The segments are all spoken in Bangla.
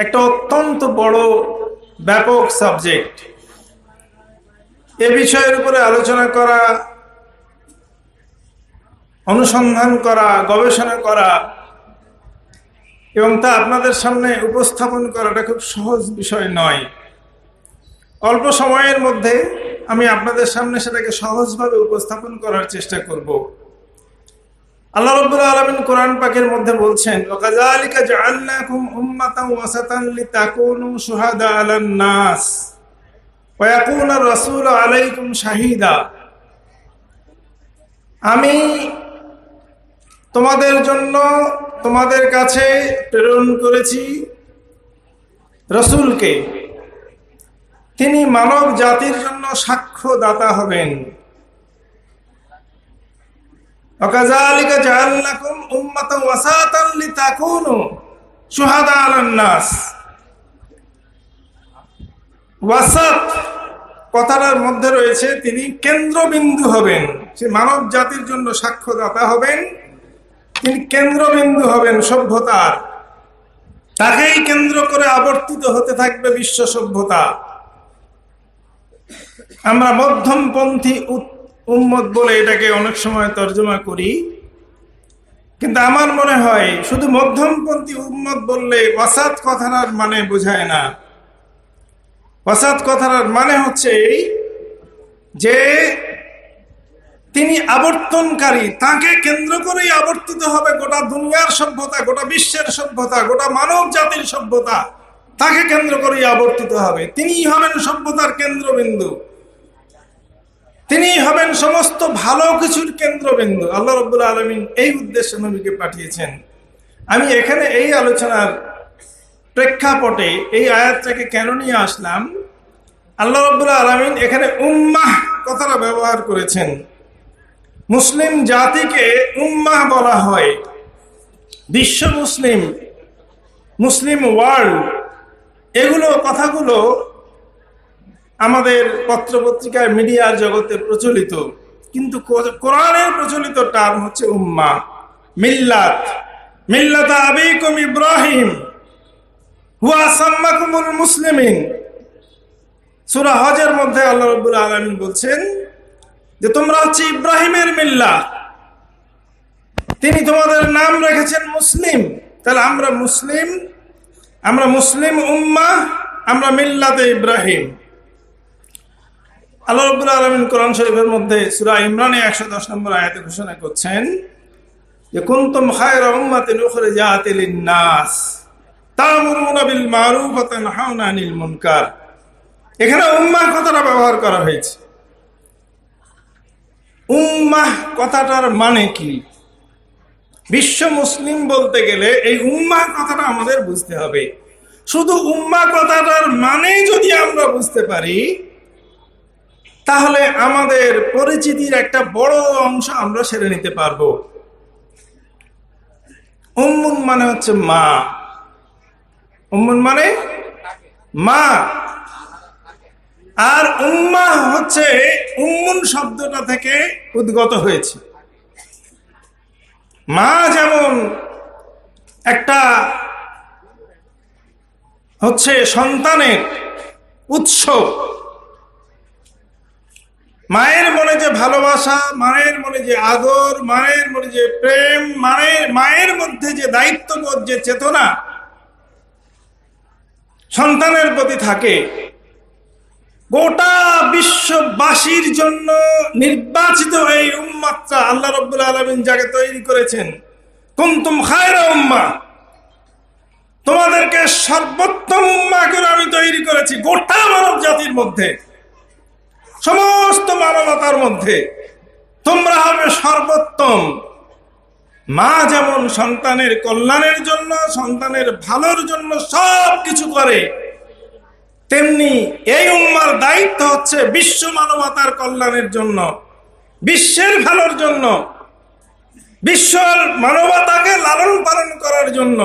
একটা অত্যন্ত বড় ব্যাপক সাবজেক্ট। এ বিষয়ের উপরে আলোচনা করা, অনুসন্ধান করা, গবেষণা করা এবং তা আপনাদের সামনে উপস্থাপন করাটা খুব সহজ বিষয় নয়। অল্প সময়ের মধ্যে আমি আপনাদের সামনে সেটাকে সহজভাবে উপস্থাপন করার চেষ্টা করব। আল্লাহ রাব্বুল আলামিন কোরআন পাকের মধ্যে বলছেন, ওয়াকাযালিকা জাআলনাকুম উম্মাতান ওয়াসাতান লিতাকুনু শুহাদা আলান নাস ওয়া ইয়াকুনা রাসূলু আলাইকুম শাহীদা। আমি তোমাদের জন্য তোমাদের কাছে প্রেরণ করেছি রাসূলকে, তিনি মানব জাতির জন্য সাক্ষ্যদাতা হবেন। ওয়াকাযালিকা জাআলনাকুম উম্মাতান ওয়াসাতান লিতাকুনু শুহাদা আলান নাস। ওয়াসাত কথাটার মধ্যে রয়েছে তিনি কেন্দ্রবিন্দু হবেন, সে মানব জাতির জন্য সাক্ষ্যদাতা হবেন, তিনি কেন্দ্রবিন্দু হবেন সভ্যতার, তাকেই কেন্দ্র করে আবর্তিত হতে থাকবে বিশ্ব সভ্যতা। আমরা মধ্যমপন্থী উম্মত বলে এটাকে অনেক সময় তর্জমা করি, কিন্তু আমার মনে হয় শুধু মধ্যমপন্থী উম্মত বললে ওয়াসাত কথার মানে বোঝায় না। ওয়াসাত কথার মানে হচ্ছে এই যে তিনি আবর্তনকারী, তাকে কেন্দ্র করেই আবর্তিত হবে গোটা দুনিয়ার সভ্যতা, গোটা বিশ্বের সভ্যতা, গোটা মানব জাতির সভ্যতা, তাকে কেন্দ্র করেই আবর্তিত হবে। তিনিই হবেন সভ্যতার কেন্দ্রবিন্দু, তিনি হবেন সমস্ত ভালো কিছুর কেন্দ্রবিন্দু। আল্লাহ রাব্বুল আলামিন এই উদ্দেশ্যে নবীকে পাঠিয়েছেন। আমি এখানে এই আলোচনার প্রেক্ষাপটে এই আয়াতটাকে কেন নিয়ে আসলাম, আল্লাহ রাব্বুল আলামিন এখানে উম্মাহ কথাটা ব্যবহার করেছেন। মুসলিম জাতিকে উম্মাহ বলা হয়। বিশ্ব মুসলিম, মুসলিম ওয়ার্ল্ড, এগুলো কথাগুলো আমাদের পত্রপত্রিকায় মিডিয়ার জগতে প্রচলিত, কিন্তু কোরআনের প্রচলিত টার্ম হচ্ছে উম্মাহ। মিল্লাত, মিল্লাতা আবিকুম ইব্রাহিম হুয়া সাম্মাকুমুল মুসলিমিন। সূরা হজের মধ্যে আল্লাহ রাব্বুল আলামিন বলছেন যে তোমরা হচ্ছে ইব্রাহিমের মিল্লাত, তিনি তোমাদের নাম রেখেছেন মুসলিম। তাহলে আমরা মুসলিম, আমরা মুসলিম উম্মাহ, আমরা মিল্লাতে ইব্রাহিম। আল্লাহ রাব্বুল আলামিন কোরআন শরীফের মধ্যে সূরা ইমরানে 110 নম্বর আয়াতে ঘোষণা করছেন যে কুনতুম খায়রা উম্মাতিন উখরিজাত লিন-নাস তা'মুরুনা বিল মা'রুফ ওয়া তানহাউনা আনিল মুনকার। এখানে উম্মাহ কথাটা ব্যবহার করা হয়েছে। উম্মাহ কথাটার মানে কি? বিশ্ব মুসলিম বলতে গেলে এই উম্মাহ কথাটা আমাদের বুঝতে হবে। শুধু উম্মাহ কথাটার মানে যদি আমরা বুঝতে পারি, তাহলে আমাদের পরিচিতির একটা বড় অংশ আমরা সেরে নিতে পারবো। উম্মুন মানে হচ্ছে মা, উম্মুন মানে মা, আর উম্মাহ হচ্ছে উম্মুন শব্দটা থেকে উদ্গত হয়েছে। মা যেমন একটা হচ্ছে সন্তানের উৎস, মায়ের মনে যে ভালোবাসা, মায়ের মনে যে আদর, মায়ের মনে যে প্রেম, মায়ের মধ্যে যে দায়িত্ববোধ, যে চেতনা সন্তানের প্রতি থাকে, গোটা বিশ্ববাসীর জন্য নির্বাচিত এই উম্মাতটা আল্লাহ রাব্বুল আলামিন যাকে তৈরি করেছেন, কুনতুম খায়রা উম্মাহ, তোমাদেরকে সর্বোত্তম উম্মাহ করে আমি তৈরি করেছি। গোটা মানব জাতির মধ্যে, সমস্ত মানবতার মধ্যে তোমরা হবে সর্বোত্তম। মা যেমন সন্তানের কল্যাণের জন্য, সন্তানের ভালোর জন্য সব কিছু করে, তেমনি এই উম্মার দায়িত্ব হচ্ছে বিশ্ব মানবতার কল্যাণের জন্য, বিশ্বের ভালোর জন্য, বিশ্বের মানবতাকে লালন পালন করার জন্য,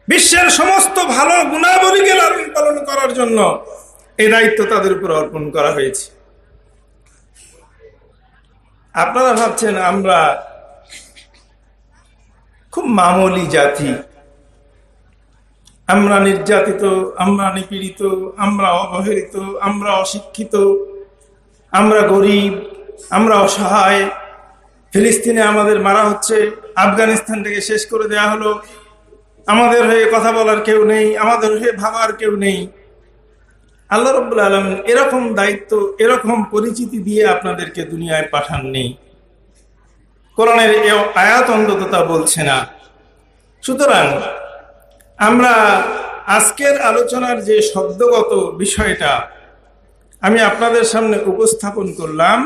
বিশ্বের সমস্ত ভালো গুণাবলীকে লালন পালন করার জন্য এই দায়িত্ব তাদের উপর অর্পণ করা হয়েছে। আপনারা ভাবছেন আমরা খুব মামুলি জাতি, আমরা নির্যাতিত, আমরা নিপীড়িত, আমরা অবহেলিত, আমরা অশিক্ষিত, আমরা গরিব, আমরা অসহায়। ফিলিস্তিনে আমাদের মারা হচ্ছে, আফগানিস্তানটাকে শেষ করে দেয়া হলো, আমাদের হয়ে কথা বলার কেউ নেই, আমাদের হয়ে ভাবার কেউ নেই। আল্লাহ রাব্বুল আলামিন এরকম দায়িত্ব, এরকম পরিচিতি দিয়ে আপনাদেরকে দুনিয়ায় পাঠাননি। কোরআনের এই আয়াত অন্তত তা বলছে না। সুতরাং আমরা আজকের আলোচনার যে শব্দগত বিষয়টা আমি আপনাদের সামনে উপস্থাপন করলাম,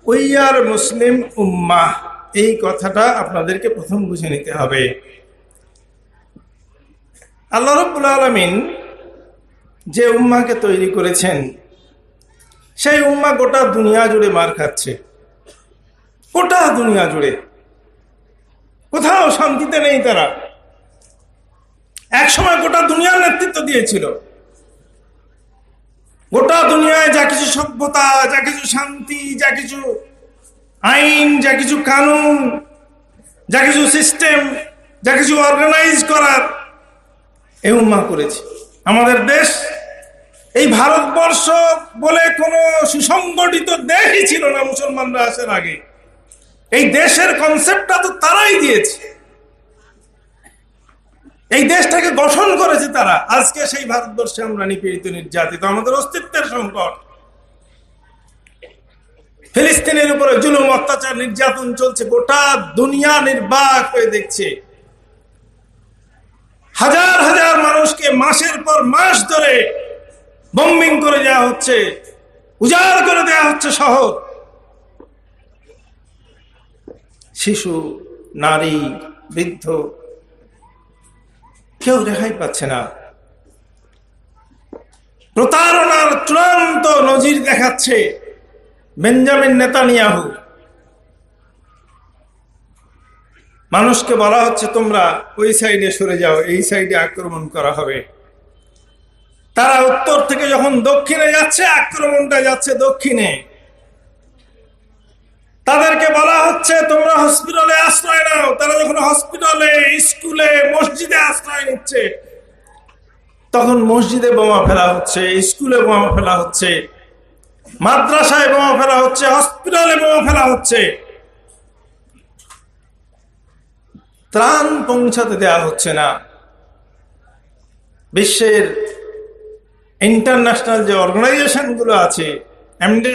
উই আর মুসলিম উম্মাহ, এই কথাটা আপনাদেরকে প্রথম বুঝে নিতে হবে। আল্লাহ রাব্বুল আলামিন যে উম্মাহকে তৈরি করেছেন, সেই উম্মাহ গোটা দুনিয়া জুড়ে মার খাচ্ছে, গোটা দুনিয়া জুড়ে। কোথাও শান্তিতে নেই তারা। এক সময় গোটা দুনিয়ার নেতৃত্ব দিয়েছিল। গোটা দুনিয়ায় যা কিছু সভ্যতা, যা কিছু শান্তি, যা কিছু আইন, যা কিছু কানুন, যা কিছু সিস্টেম, যা কিছু অর্গানাইজ করার, এই উম্মাহ করেছে। আমাদের দেশ, এই ভারতবর্ষ বলে কোনো সুসংগঠিত দেশই ছিল না মুসলমানরা আসার আগে। এই দেশের কনসেপ্টটা তো তারাই দিয়েছে, এই দেশটাকে গঠন করেছে তারা। আজকে সেই ভারতবর্ষে আমরা নিপীড়িত, নির্যাতিত, আমাদের অস্তিত্বের সংকট। ফিলিস্তিনের উপরে জুলুম, অত্যাচার, নির্যাতন চলছে, গোটা দুনিয়া নির্বাক হয়ে দেখছে। হাজার হাজার মানুষকে মাসের পর মাস ধরে বম্বিং করে দেওয়া হচ্ছে, উজাড় করে দেওয়া হচ্ছে শহর। শিশু, নারী, বৃদ্ধ, কেউ রেহাই পাচ্ছে না। প্রতারণার চূড়ান্ত নজির দেখাচ্ছে বেঞ্জামিন নেতানিয়াহু। মানুষকে বলা হচ্ছে তোমরা ওই সাইডে সরে যাও, এই সাইডে আক্রমণ করা হবে। তারা উত্তর থেকে যখন দক্ষিণে যাচ্ছে, আক্রমণটা যাচ্ছে দক্ষিণে। তাদেরকে বলা হচ্ছে তোমরা হসপিটালে আশ্রয় নাও। তারা যখন হসপিটালে, স্কুলে, মসজিদে আশ্রয় নিচ্ছে, তখন মসজিদে বোমা ফেলা হচ্ছে, স্কুলে বোমা ফেলা হচ্ছে, মাদ্রাসায় বোমা ফেলা হচ্ছে, হসপিটালে বোমা ফেলা হচ্ছে। ত্রাণ পৌঁছাতে দেওয়া হচ্ছে না। বিশ্বের ইন্টারন্যাশনাল যে অর্গানাইজেশন গুলো আছে,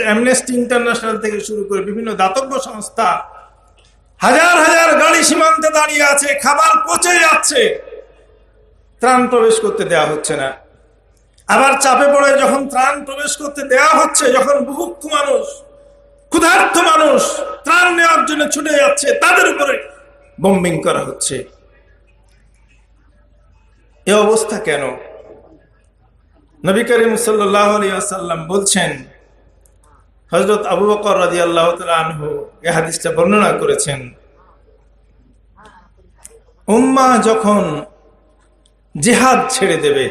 অ্যামনেস্টি ইন্টারন্যাশনাল থেকে শুরু করে বিভিন্ন দাতব্য সংস্থা, হাজার হাজার গাড়ি সীমান্তে দাঁড়িয়ে আছে, খাবার পচে যাচ্ছে, ত্রাণ প্রবেশ করতে দেওয়া হচ্ছে না। আবার চাপে পড়ে যখন ত্রাণ প্রবেশ করতে দেওয়া হচ্ছে, যখন বুভুক্ষ মানুষ, ক্ষুধার্ত মানুষ ত্রাণ নেওয়ার জন্য ছুটে যাচ্ছে, তাদের উপরে বম্বিং করা হচ্ছে। এ অবস্থা কেন? নবী করিম সাল্লাল্লাহু আলাইহি ওয়াসাল্লাম বলছেন, হযরত আবু বকর রাদিয়াল্লাহু তাআলা আনহু এই হাদিসটা বর্ণনা করেছেন, উম্মাহ যখন জিহাদ ছেড়ে দেবে,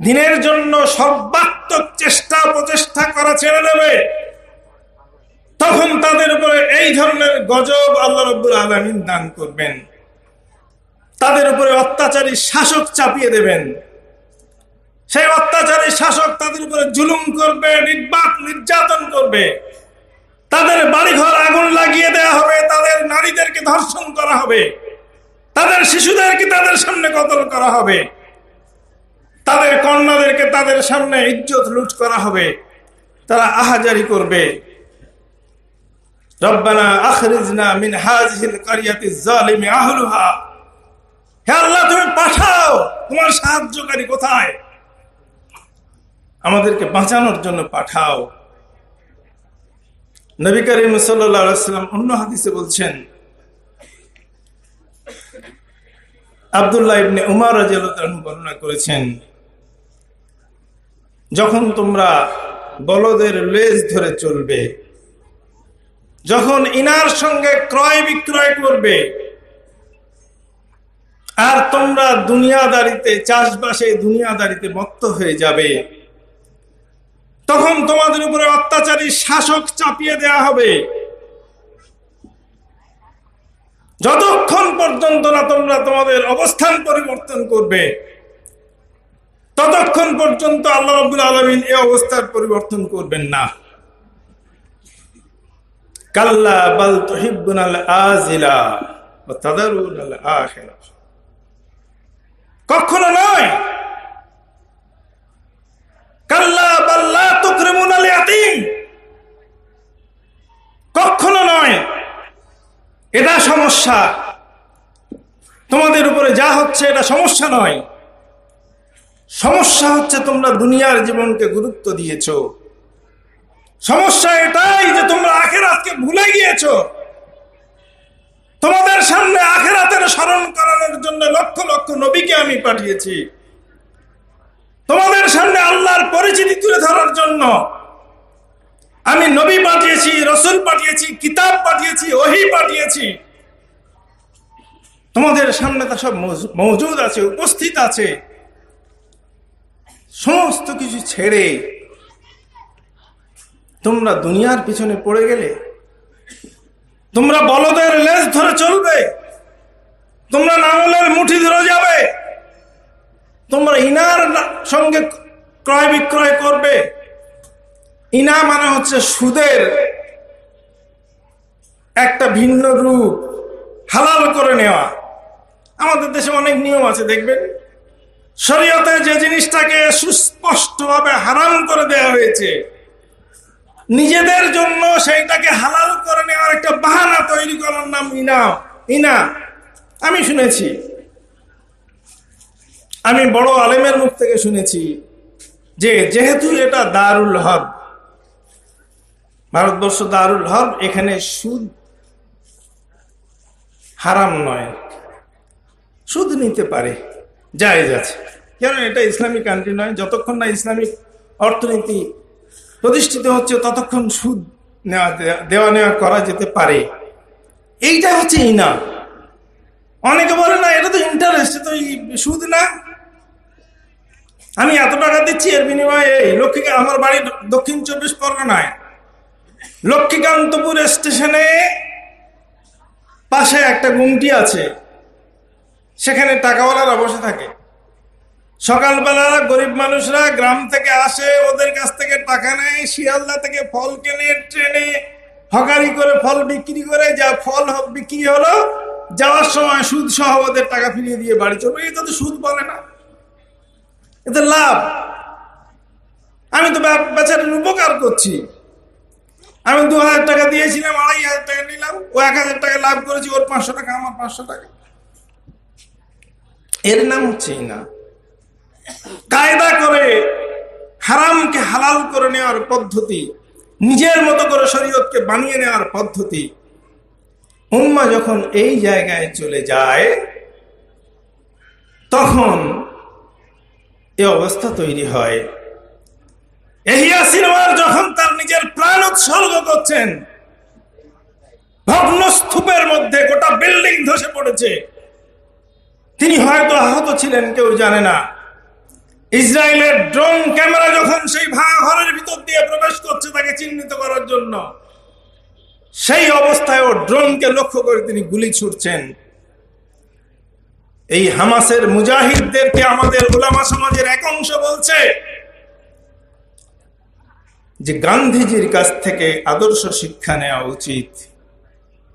দিনের জন্য সর্বাত্মক চেষ্টা প্রচেষ্টা করা ছেড়ে দেবে, তখন তাদের উপরে এই ধরনের গজব আল্লাহ রাব্বুল আলামিন দান করবেন। তাদের উপরে অত্যাচারী শাসক চাপিয়ে দেবেন। সেই অত্যাচারী শাসক তাদের উপরে জুলুম করবে, নির্যাতন করবে। তাদের বাড়িঘর আগুন লাগিয়ে দেওয়া হবে, তাদের নারীদেরকে ধর্ষণ করা হবে, তাদের শিশুদেরকে তাদের সামনে কতল করা হবে, তাদের কন্যাদেরকে তাদের সামনে ইজ্জত লুট করা হবে। তারা আহাজারি করবে, রব্বানা আখরিজনা মিন হাযিহিল কারিয়াতিজ যালিমি আহলুহা, হে আল্লাহ তুমি পাঠাও, তোমার সাহায্যকারী কোথায়? আমাদেরকে বাঁচানোর জন্য পাঠাও। নবী করিম সাল্লাল্লাহু আলাইহি ওয়াসাল্লাম অন্য হাদিসে বলছেন, আব্দুল্লাহ ইবনে উমর রাদিয়াল্লাহু আনহু বর্ণনা করেছেন, যখন তোমরা বলদের লেজ ধরে চলবে, যখন ইনার সঙ্গে ক্রয় বিক্রয় করবে, আর তোমরা দুনিয়াদারিতে, চাষবাসে দুনিয়াদারিতে মত্ত হয়ে যাবে, তখন তোমাদের উপরে অত্যাচারী শাসক চাপিয়ে দেয়া হবে। যতক্ষণ পর্যন্ত না তোমরা তোমাদের অবস্থান পরিবর্তন করবে, ততক্ষণ পর্যন্ত আল্লাহ রাব্বুল আলামিন এই অবস্থার পরিবর্তন করবেন না। কাল্লা বাল তুহিব্বুনাল আজিলা ওয়া তাদারুনাল আখিরাহ, কখনো নয়। কাল্লা বাল লা তুকরিমুনাল ইয়াতীম, কখনো নয়। এটা সমস্যা, তোমাদের উপরে যা হচ্ছে এটা সমস্যা নয়। সমস্যা হচ্ছে তোমরা দুনিয়ার জীবনকে গুরুত্ব দিয়েছো। সমস্যা এটাই যে তোমরা আখিরাতকে ভুলে গিয়েছো। তোমাদের সামনে আখিরাতের স্মরণ করানোর জন্য লক্ষ লক্ষ নবীকে আমি পাঠিয়েছি। তোমাদের সামনে আল্লাহর পরিচিতি তুলে ধরার জন্য আমি নবী পাঠিয়েছি, রাসূল পাঠিয়েছি, কিতাব পাঠিয়েছি, ওহী পাঠিয়েছি। তোমাদের সামনে তা সব মওজুদ আছে, উপস্থিত আছে। সমস্ত কিছু ছেড়ে তোমরা দুনিয়ার পিছনে পড়ে গেলে, তোমরা বলদের লেজ ধরে চলবে, তোমরা নাঙলের মুঠি ধরে যাবে, তোমরা ইনার সঙ্গে ক্রয় বিক্রয় করবে। ইনা মানে হচ্ছে সুদের একটা ভিন্ন রূপ, হালাল করে নেওয়া। আমাদের দেশে অনেক নিয়ম আছে, দেখবেন শরীয়তে যে জিনিসটাকে সুস্পষ্টভাবে হারাম করে দেওয়া হয়েছে, নিজেদের জন্য সেইটাকে হালাল করে নেওয়ার একটা বাহানা তৈরি করার নাম ইনা। ইনা আমি শুনেছি, আমি বড় আলেমের মুখ থেকে শুনেছি যে যেহেতু এটা দারুল হরব, ভারতবর্ষ দারুল হরব, এখানে সুদ হারাম নয়, সুদ নিতে পারে, জায়েজ আছে। কেন? এটা ইসলামিক কান্ট্রি নয়। যতক্ষণ না ইসলামিক অর্থনীতি প্রতিষ্ঠিত হচ্ছে ততক্ষণ সুদ দেওয়া নেওয়া করা যেতে পারে। এইটা হচ্ছে ইনা। অনেকে বলে না এটা তো ইন্টারেস্ট, তো সুদ না, আমি এত টাকা দিচ্ছি, এর বিনিময়ে এই লক্ষ্মী, আমার বাড়ি দক্ষিণ 24 পরগনায়, লক্ষ্মীকান্তপুর স্টেশনে পাশে একটা গুমটি আছে, সেখানে টাকাওয়ালারা বসে থাকে। সকালবেলা গরিব মানুষরা গ্রাম থেকে আসে, ওদের কাছ থেকে টাকা নেয়, শিয়ালদা থেকে ফল কেনে, ট্রেনে হকারি করে ফল বিক্রি করে, যা ফল বিক্রি হলো যাওয়ার সময় সুদ সহ ওদের টাকা ফিরিয়ে দিয়ে বাড়ি চলবে। এটা তো সুদ বলে না, এতে লাভ। আমি তো বেচারের উপকার করছি। আমি 2000 টাকা দিয়েছিলাম, 2500 টাকা নিলাম, ও 1000 টাকা লাভ করেছি, ওর 500 টাকা, আমার 500 টাকা। এর নাম হচ্ছে না। কায়দা করে হারামকে হালাল করে নেওয়ার পদ্ধতি, নিজের মতো করে শরীয়তকে বানিয়ে নেওয়ার পদ্ধতি। উম্মাহ যখন এই জায়গায় চলে যায় তখন এই অবস্থা তৈরি হয়। ইহইয়া সিনেমার যখন তার নিজের প্রাণ উৎসর্গ করছেন, ভগ্ন স্তূপের মধ্যে গোটা বিল্ডিং ধসে পড়েছে, তিনি হয়তো আহত ছিলেন, কেউ জানে না। ইসরায়েলের ড্রোন ক্যামেরা যখন সেই ভাঙা ঘরের ভিতর দিয়ে প্রবেশ করছে তাকে চিহ্নিত করার জন্য, সেই অবস্থায় ও ড্রোনকে লক্ষ্য করে তিনি গুলি ছুড়ছেন। এই হামাসের মুজাহিদদেরকে আমাদের উলামা সমাজের এক অংশ বলছে যে গান্ধীজির কাছ থেকে আদর্শ শিক্ষা নেওয়া উচিত।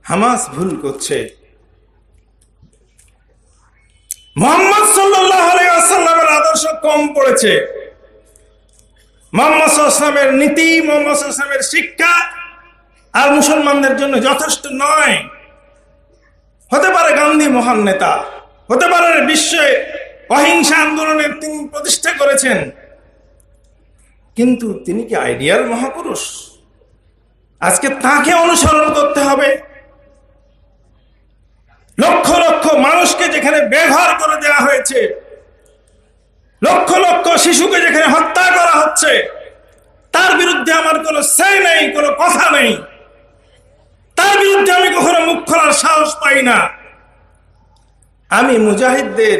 হামাস ভুল করছে। মুহাম্মদ সাল্লাল্লাহু আলাইহি ওয়াসাল্লামের আদর্শ কম পড়েছে। মুহাম্মদ সাল্লাল্লাহু আলাইহি ওয়াসাল্লামের নীতি, মুহাম্মদ সাল্লাল্লাহু আলাইহি ওয়াসাল্লামের শিক্ষা আর মুসলমানদের জন্য যথেষ্ট নয়। হতে পারে গান্ধী মহান নেতা, হতে পারে বিশ্বে অহিংসা আন্দোলনের তিনি প্রতিষ্ঠা করেছেন, কিন্তু তিনি কি আইডিয়াল মহাপুরুষ? আজকে তাকে অনুসরণ করতে হবে। লক্ষ লক্ষ মানুষকে যেখানে ব্যবহার করে দেওয়া হয়েছে, লক্ষ লক্ষ শিশুকে যেখানে হত্যা করা হচ্ছে, তার বিরুদ্ধে আমার কোনো say নেই, কোনো কথা নেই। তার বিরুদ্ধে আমি কখনো মুখ খোলার সাহস পাই না। আমি মুজাহিদদের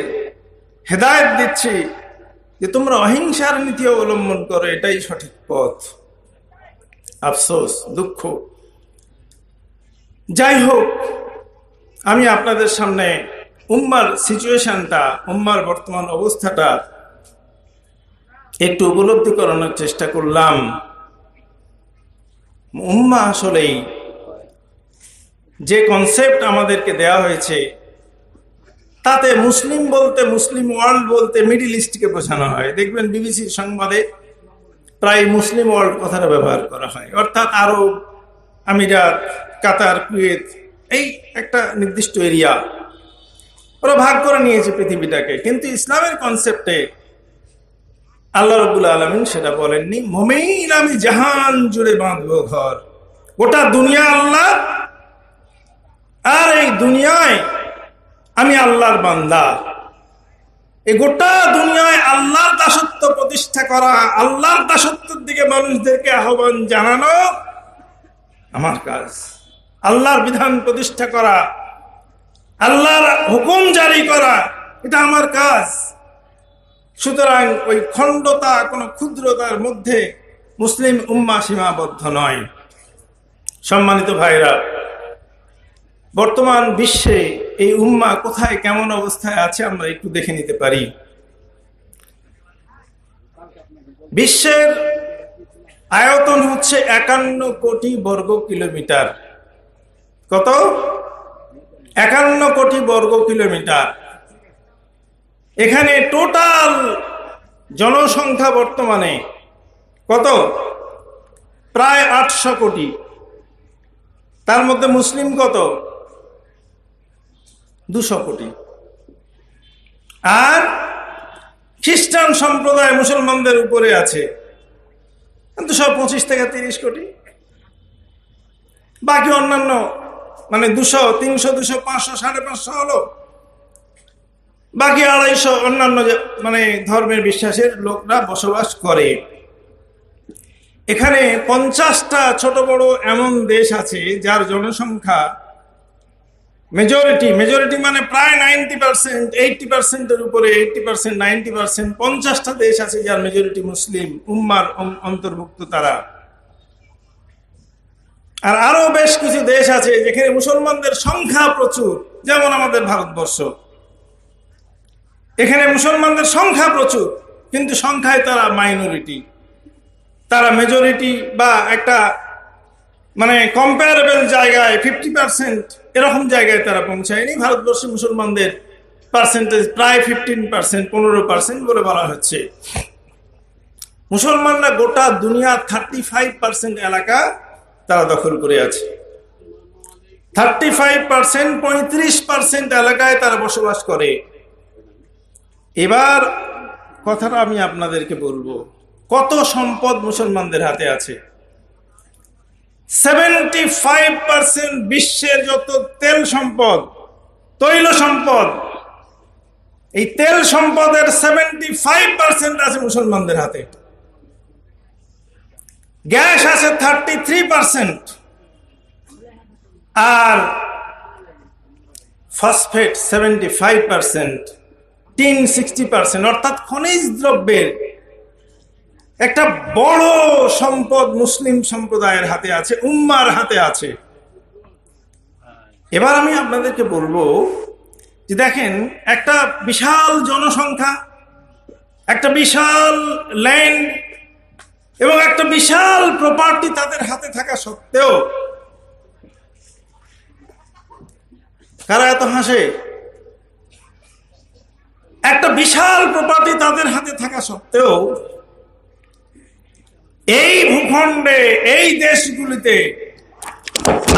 হেদায়েত দিচ্ছি যে তোমরা অহিংসার নীতি অবলম্বন করো, এটাই সঠিক পথ। আফসোস, দুঃখ। যাই হোক, আমি আপনাদের সামনে উম্মার সিচুয়েশনটা, উম্মার বর্তমান অবস্থাটা একটু উপলব্ধি করানোর চেষ্টা করলাম। উম্মা আসলেই যে কনসেপ্ট আমাদেরকে দেয়া হয়েছে তাতে মুসলিম বলতে, মুসলিম ওয়ার্ল্ড বলতে মিডিল ইস্টকে বোঝানো হয়। দেখবেন বিবিসির সংবাদে প্রায় মুসলিম ওয়ার্ল্ড কথাটা ব্যবহার করা হয়, অর্থাৎ আরব, আমিরাত, কাতার, কুয়েত, এই একটা নির্দিষ্ট এরিয়া ওরা ভাগ করে নিয়েছে পৃথিবীটাকে। কিন্তু ইসলামের কনসেপ্টে আল্লাহ রাব্বুল আলামিন সেটা বলেননি। মুমিন আমি জাহান জুড়ে বাঁধবো ঘর, গোটা দুনিয়া আল্লাহ, আর এই দুনিয়ায় আমি আল্লাহর বান্দা। এই গোটা দুনিয়ায় আল্লাহর দাসত্ব প্রতিষ্ঠা করা, আল্লাহর দাসত্বের দিকে মানুষদেরকে আহ্বান জানানো আমার কাজ। আল্লাহর বিধান প্রতিষ্ঠা করা, আল্লাহর হুকুম জারি করা, এটা আমার কাজ। সুতরাং ওই খণ্ডতা, কোন ক্ষুদ্রতার মধ্যে মুসলিম উম্মাহ সীমাবদ্ধ নয়। সম্মানিত ভাইরা, বর্তমান বিশ্বে এই উম্মাহ কোথায় কেমন অবস্থায় আছে আমরা একটু দেখে নিতে পারি। বিশ্বের আয়তন হচ্ছে 51 কোটি বর্গ কিলোমিটার। কত? 51 কোটি বর্গ কিলোমিটার। এখানে টোটাল জনসংখ্যা বর্তমানে কত? প্রায় 800 কোটি। তার মধ্যে মুসলিম কত? 200 কোটি। আর খ্রিস্টান সম্প্রদায় মুসলমানদের উপরে আছে 225 থেকে 30 কোটি। বাকি অন্যান্য মানে 200, 300, 200, 500, 550 হলো। বাকি 250 অন্যান্য মানে ধর্মের বিশ্বাসের লোকরা বসবাস করে। এখানে 50টা ছোট বড় এমন দেশ আছে যার জনসংখ্যা মেজরিটি মানে প্রায় 90%, 80%-এর উপরে, 80%, 90%, 50টা দেশ আছে যার মেজরিটি মুসলিম উম্মার অন্তর্ভুক্ত তারা। আর আরো বেশ কিছু দেশ আছে যেখানে মুসলমানদের সংখ্যা প্রচুর, যেমন আমাদের ভারতবর্ষ। এখানে মুসলমানদের সংখ্যা প্রচুর, কিন্তু সংখ্যায় তারা মাইনরিটি। তারা মেজরিটি বা একটা মানে কম্পারেবল জায়গায় 50% এরকম জায়গায় তারা পৌঁছায়নি। ভারতবর্ষে মুসলমানদের পার্সেন্টেজ প্রায় 15%, 15% বলে বলা হচ্ছে। মুসলমানরা গোটা দুনিয়ার 35% এলাকা তারা দখল করে আছে। 35%, 35% এলাকায় তারা বসবাস করে। এবার কথাটা আমি আপনাদেরকে বলবো, কত সম্পদ মুসলমানদের হাতে আছে। 75% বিশ্বের যত তেল সম্পদ, তৈল সম্পদ, এই তেল সম্পদের 75% আছে মুসলমানদের হাতে। গ্যাস আছে 33%, আর ফসফেট 75%, টিন 60%, অর্থাৎ খনিজ দ্রব্যের একটা বড় সম্পদ মুসলিম সম্প্রদায়ের হাতে আছে, উম্মার হাতে আছে। এবার আমি আপনাদেরকে বলবো যে দেখেন, একটা বিশাল জনসংখ্যা, একটা বিশাল ল্যান্ড এবং একটা বিশাল প্রপার্টি তাদের হাতে থাকা সত্ত্বেও, কারা এত হাসে? একটা বিশাল প্রপার্টি তাদের হাতে থাকা সত্ত্বেও এই ভূখণ্ডে, এই দেশগুলিতে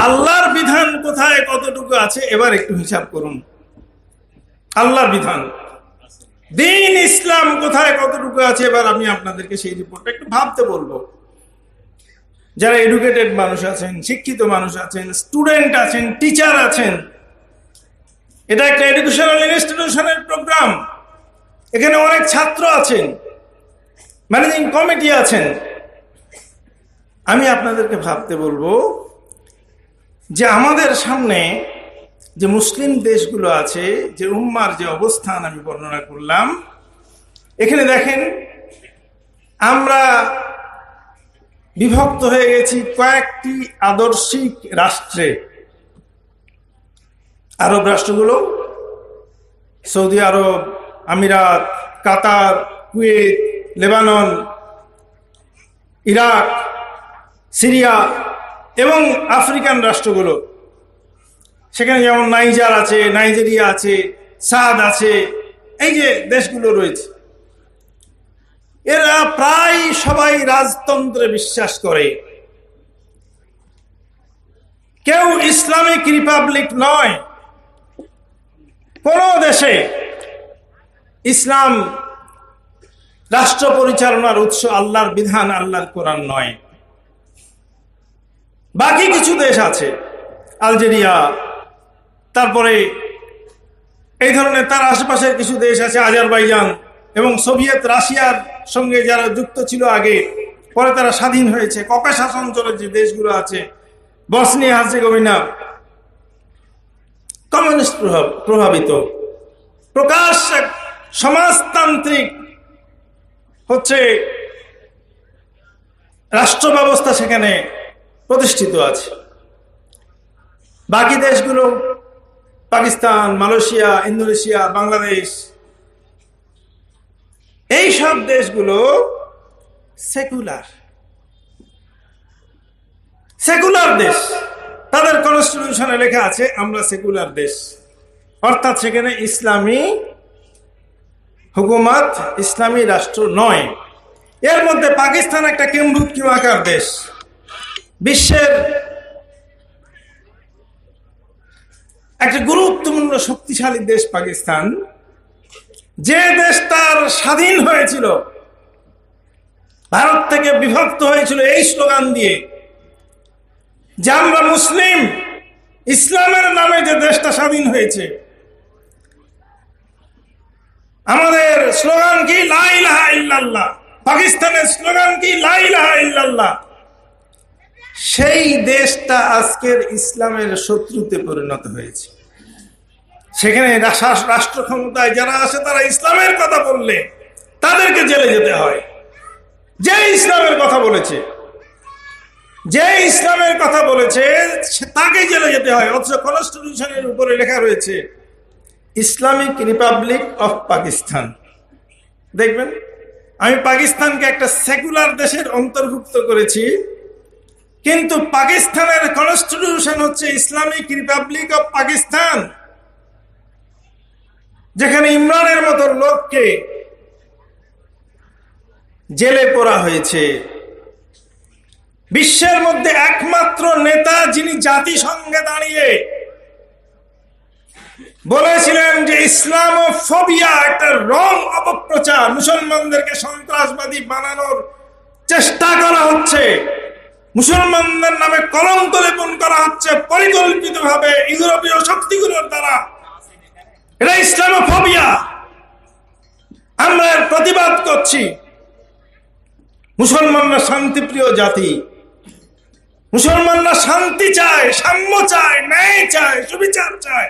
আল্লাহর বিধান কোথায় কতটুকু আছে এবার একটু হিসাব করুন। আল্লাহর বিধান, দ্বীন ইসলাম কোথায় কতটুকু আছে এবার আমি আপনাদেরকে সেই রিপোর্টটা একটু ভাবতে বলবো। যারা এডুকেটেড মানুষ আছেন, শিক্ষিত মানুষ আছেন, স্টুডেন্ট আছেন, টিচার আছেন, এটা একটা এডুকেশনাল ইনস্টিটিউশনের প্রোগ্রাম। এখানে অনেক ছাত্র আছেন, ম্যানেজিং কমিটি আছেন। আমি আপনাদেরকে ভাবতে বলবো যে আমাদের সামনে যে মুসলিম দেশগুলো আছে, যে উম্মার যে অবস্থান আমি বর্ণনা করলাম, এখানে দেখেন আমরা বিভক্ত হয়ে গেছি কয়েকটি আদর্শিক রাষ্ট্রে। আরব রাষ্ট্রগুলো, সৌদি আরব, আমিরাত, কাতার, কুয়েত, লেবানন, ইরাক, সিরিয়া এবং আফ্রিকান রাষ্ট্রগুলো, সেখানে যেমন নাইজার আছে, নাইজেরিয়া আছে, সাদ আছে, এই যে দেশগুলো রয়েছে, এরা প্রায় সবাই রাজতন্ত্রে বিশ্বাস করে। কেউ ইসলামিক রিপাবলিক নয়। কোন দেশে ইসলাম রাষ্ট্র পরিচালনার উৎস আল্লাহর বিধান, আল্লাহর কোরআন নয়। বাকি কিছু দেশ আছে, আলজেরিয়া, তারপরে এই ধরনের তার আশেপাশের কিছু দেশ আছে, আজারবাইজান এবং সোভিয়েত রাশিয়ার সঙ্গে যারা যুক্ত ছিল আগে, পরে তারা স্বাধীন হয়েছে। ককেশাস অঞ্চলের যে দেশগুলো আছে, বসনিয়া হার্জেগোভিনা, কমিউনিস্ট প্রভাবিত, প্রকাশ্য সমাজতান্ত্রিক হচ্ছে রাষ্ট্র ব্যবস্থা সেখানে প্রতিষ্ঠিত আছে। বাকি দেশগুলো পাকিস্তান, মালয়েশিয়া, ইন্দোনেশিয়া, বাংলাদেশ, এই সব দেশগুলো সেকুলার দেশ। তাদের কনস্টিটিউশনে লেখা আছে আমরা সেকুলার দেশ, অর্থাৎ সেখানে ইসলামী হুকুমত, ইসলামী রাষ্ট্র নয়। এর মধ্যে পাকিস্তান একটা কিম্ভূতকিমাকার দেশ। বিশ্বের একটা গুরুত্বপূর্ণ শক্তিশালী দেশ পাকিস্তান, যে দেশটার স্বাধীন হয়েছিল, ভারত থেকে বিভক্ত হয়েছিল এই স্লোগান দিয়ে যে আমরা মুসলিম, ইসলামের নামে যে দেশটা স্বাধীন হয়েছে, আমাদের স্লোগান কি লা ইলাহা ইল্লাল্লাহ, পাকিস্তানের স্লোগান কি লা ইলাহা ইল্লাল্লাহ। সেই দেশটা আজকের ইসলামের শত্রুতে পরিণত হয়েছে। সেখানে রাষ্ট্র ক্ষমতায় যারা আছে তারা ইসলামের কথা বললে তাদেরকে জেলে যেতে হয়। যে ইসলামের কথা বলেছে, যে ইসলামের কথা বলেছে তাকে জেলে যেতে হয়। অথচ কনস্টিটিউশনের উপরে লেখা রয়েছে ইসলামিক রিপাবলিক অফ পাকিস্তান। দেখবেন, আমি পাকিস্তানকে একটা সেকুলার দেশের অন্তর্ভুক্ত করেছি, কিন্তু পাকিস্তানের কনস্টিটিউশন হচ্ছে ইসলামিক রিপাবলিক অফ পাকিস্তান, যেখানে ইমরানের মতো লোককে জেলে পোরা হয়েছে। বিশ্বের মধ্যে একমাত্র নেতা যিনি জাতিসংঘে দাঁড়িয়ে বলেছিলেন যে ইসলামোফোবিয়া একটা রং অপপ্রচার, মুসলমানদেরকে সন্ত্রাসবাদী বানানোর চেষ্টা করা হচ্ছে, মুসলমানদের নামে কলঙ্ক লেপন করা হচ্ছে পরিকল্পিতভাবে ইউরোপীয় শক্তিগুলোর দ্বারা, এটা ইসলামোফোবিয়া। আমরা এর প্রতিবাদ করছি। মুসলমানরা শান্তিপ্রিয় জাতি, মুসলমানরা শান্তি চায়, সাম্য চায়, ন্যায় চায়, সুবিচার চায়।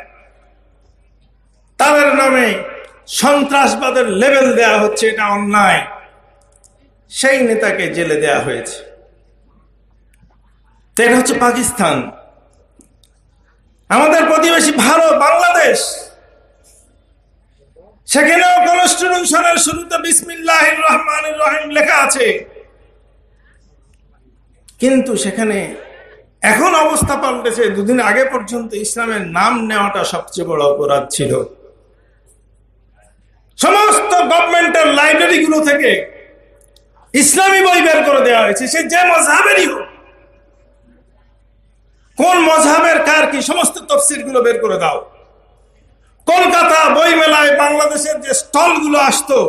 তাদের নামে সন্ত্রাসবাদের লেবেল দেয়া হচ্ছে, এটা অন্যায়। সেই নেতাকে জেলে দেয়া হয়েছে। এটা হচ্ছে পাকিস্তান। আমাদের প্রতিবেশী ভারত, বাংলাদেশ, সেখানেও কনস্টিটিউশনের শুরুতে বিসমিল্লাহির রহমানির রহিম লেখা আছে, কিন্তু সেখানে এখন অবস্থা পাল্টেছে। দুদিন আগে পর্যন্ত ইসলামের নাম নেওয়াটা সবচেয়ে বড় অপরাধ ছিল। সমস্ত গভর্নমেন্টের লাইব্রেরি গুলো থেকে ইসলামী বই বের করে দেওয়া হয়েছে, সে যে মজহাবেরই হোক। কোন মজহাবের কার কি, সমস্ত তফসির গুলো বের করে দাও। কলকাতা বই মেলায় বাংলাদেশের যে স্টল গুলো আসতো,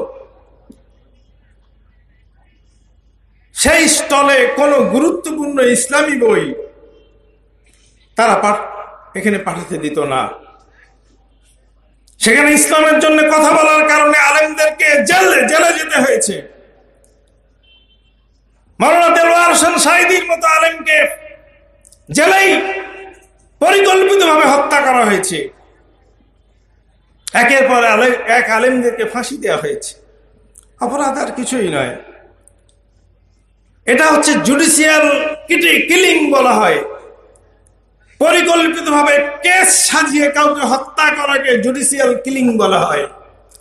সেই স্টলে কোন গুরুত্বপূর্ণ ইসলামী বই তারা এখানে পাঠাতে দিত না। সেখানে ইসলামের জন্য কথা বলার কারণে আলেমদেরকে জেলে যেতে হয়েছে। মাওলানা দেলোয়ার হোসেন সাঈদীর মতো আলেমকে জেলেই পরিকল্পিতভাবে হত্যা করা হয়েছে। একের পর এক আলেমদেরকে ফাঁসি দেওয়া হয়েছে। অপরাধ আর কিছুই নয়। এটা হচ্ছে জুডিশিয়াল কিলিং বলা হয়। পরিকল্পিতভাবে কেস সাজিয়ে কাউকে হত্যা করাকে জুডিশিয়াল কিলিং বলা হয়,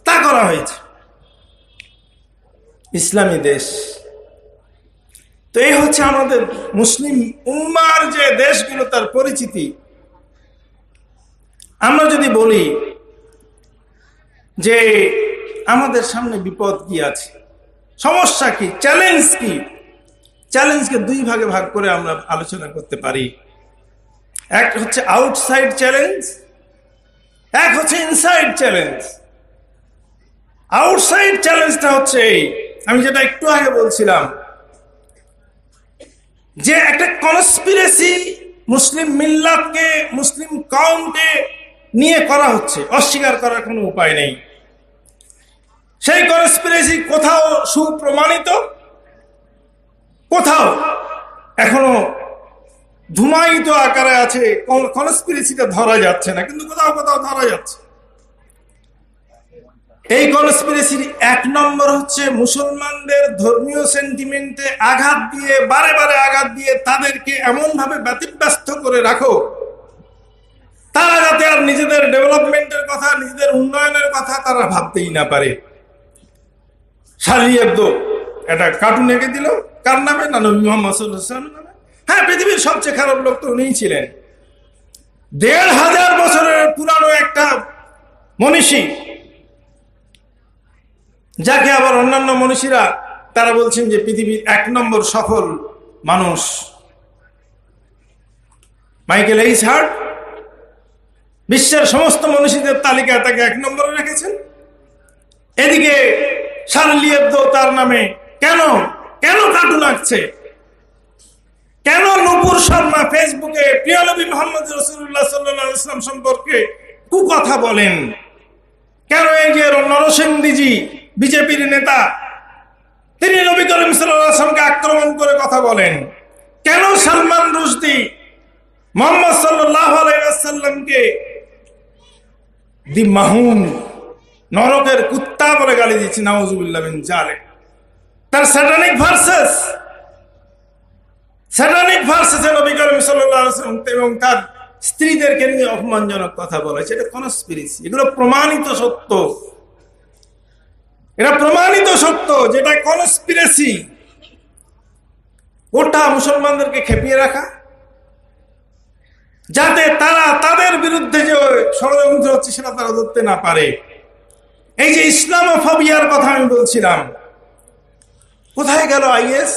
তা করা হয়েছে ইসলামী দেশ। তো এই হচ্ছে আমাদের মুসলিম উম্মার যে দেশগুলো, তার পরিচিতি। আমরা যদি বলি যে আমাদের সামনে বিপদ কি আছে, সমস্যা কি, চ্যালেঞ্জ কি, চ্যালেঞ্জকে দুই ভাগে ভাগ করে আমরা আলোচনা করতে পারি। এক হচ্ছে আউটসাইড চ্যালেঞ্জ, এক হচ্ছে ইনসাইড চ্যালেঞ্জ। আউটসাইড চ্যালেঞ্জটা হচ্ছে এই, আমি যেটা একটু আগে বলছিলাম, যে একটা কনস্পিরেসি মুসলিম মিল্লাতকে, মুসলিম কওমকে নিয়ে করা হচ্ছে, অস্বীকার করার কোনো উপায় নেই। সেই কনস্পিরেসি কোথাও সুপ্রমাণিত, কোথাও এখনো ধুমায়িত আকারে আছে, কনস্পিরেসিটা ধরা যাচ্ছে না, কিন্তু কোথাও কোথাও ধরা যাচ্ছে। এই কনস্পিরেসির এক নম্বর হচ্ছে মুসলমানদের ধর্মীয় সেন্টিমেন্টে আঘাত দিয়ে, বারে বারে আঘাত দিয়ে তাদেরকে এমন ভাবে ব্যতিব্যস্ত করে রাখো, তারা যাতে আর নিজেদের ডেভেলপমেন্টের কথা, নিজেদের উন্নয়নের কথা তারা ভাবতেই না পারে। শার্লি এবদো একটা কার্টুন এঁকে দিল, কার নামে? না, নবী মুহাম্মদ সাল্লাল্লাহু আলাইহি ওয়াসাল্লামের নামে। হ্যাঁ, পৃথিবীর সবচেয়ে খারাপ লোক তো উনিই ছিলেন। ১৫০০ বছরের পুরানো একটা মনীষী, যাকে আবার অন্যান্য মনীষীরা তারা বলছেন যে পৃথিবীর ১ নম্বর সফল মানুষ, মাইকেল এইচ হার্ট, বিশ্বের সমস্ত মনীষীদের তালিকায় তাকে ১ নম্বরে রেখেছেন। এদিকে শার্লি এবদো তার নামে কেন কেন কার্টুন আঁকছে, কেন নূপুর শর্মা ফেসবুকে প্রিয় নবী মুহাম্মদ রাসূলুল্লাহ সাল্লাল্লাহু আলাইহি ওয়াসাল্লাম সম্পর্কে কুকথা বলেন, কেন এই যে নরসিংদীজি বিজেপির নেতা, তিনি নবী করিম সাল্লাল্লাহু আলাইহি ওয়াসাল্লামকে আক্রমণ করে কথা বলেন, কেন সালমান রুশদি মুহাম্মদ সাল্লাল্লাহু আলাইহি ওয়াসাল্লামকে দি মাহুন, নরকের কুত্তা বলে গালি দিচ্ছে, নাউজুবিল্লাহ মিন জালিক। তার স্যাটানিক ভার্সেস নবী করিম সাল্লাল্লাহু আলাইহি ওয়াসাল্লাম এবং তার স্ত্রীদেরকে নিয়ে অপমানজনক কথা বলা, সেটা কনস্পিরেসি। এগুলো প্রমাণিত সত্য, এটা প্রমাণিত সত্য, যেটা কনস্পিরেসি। ওটা মুসলমানদেরকে খেপিয়ে রাখা, যাতে তারা তাদের বিরুদ্ধে যে ষড়যন্ত্র হচ্ছে সেটা তারা ধরতে না পারে। এই যে ইসলামোফোবিয়ার কথা আমি বলছিলাম, কোথায় গেল আইএস?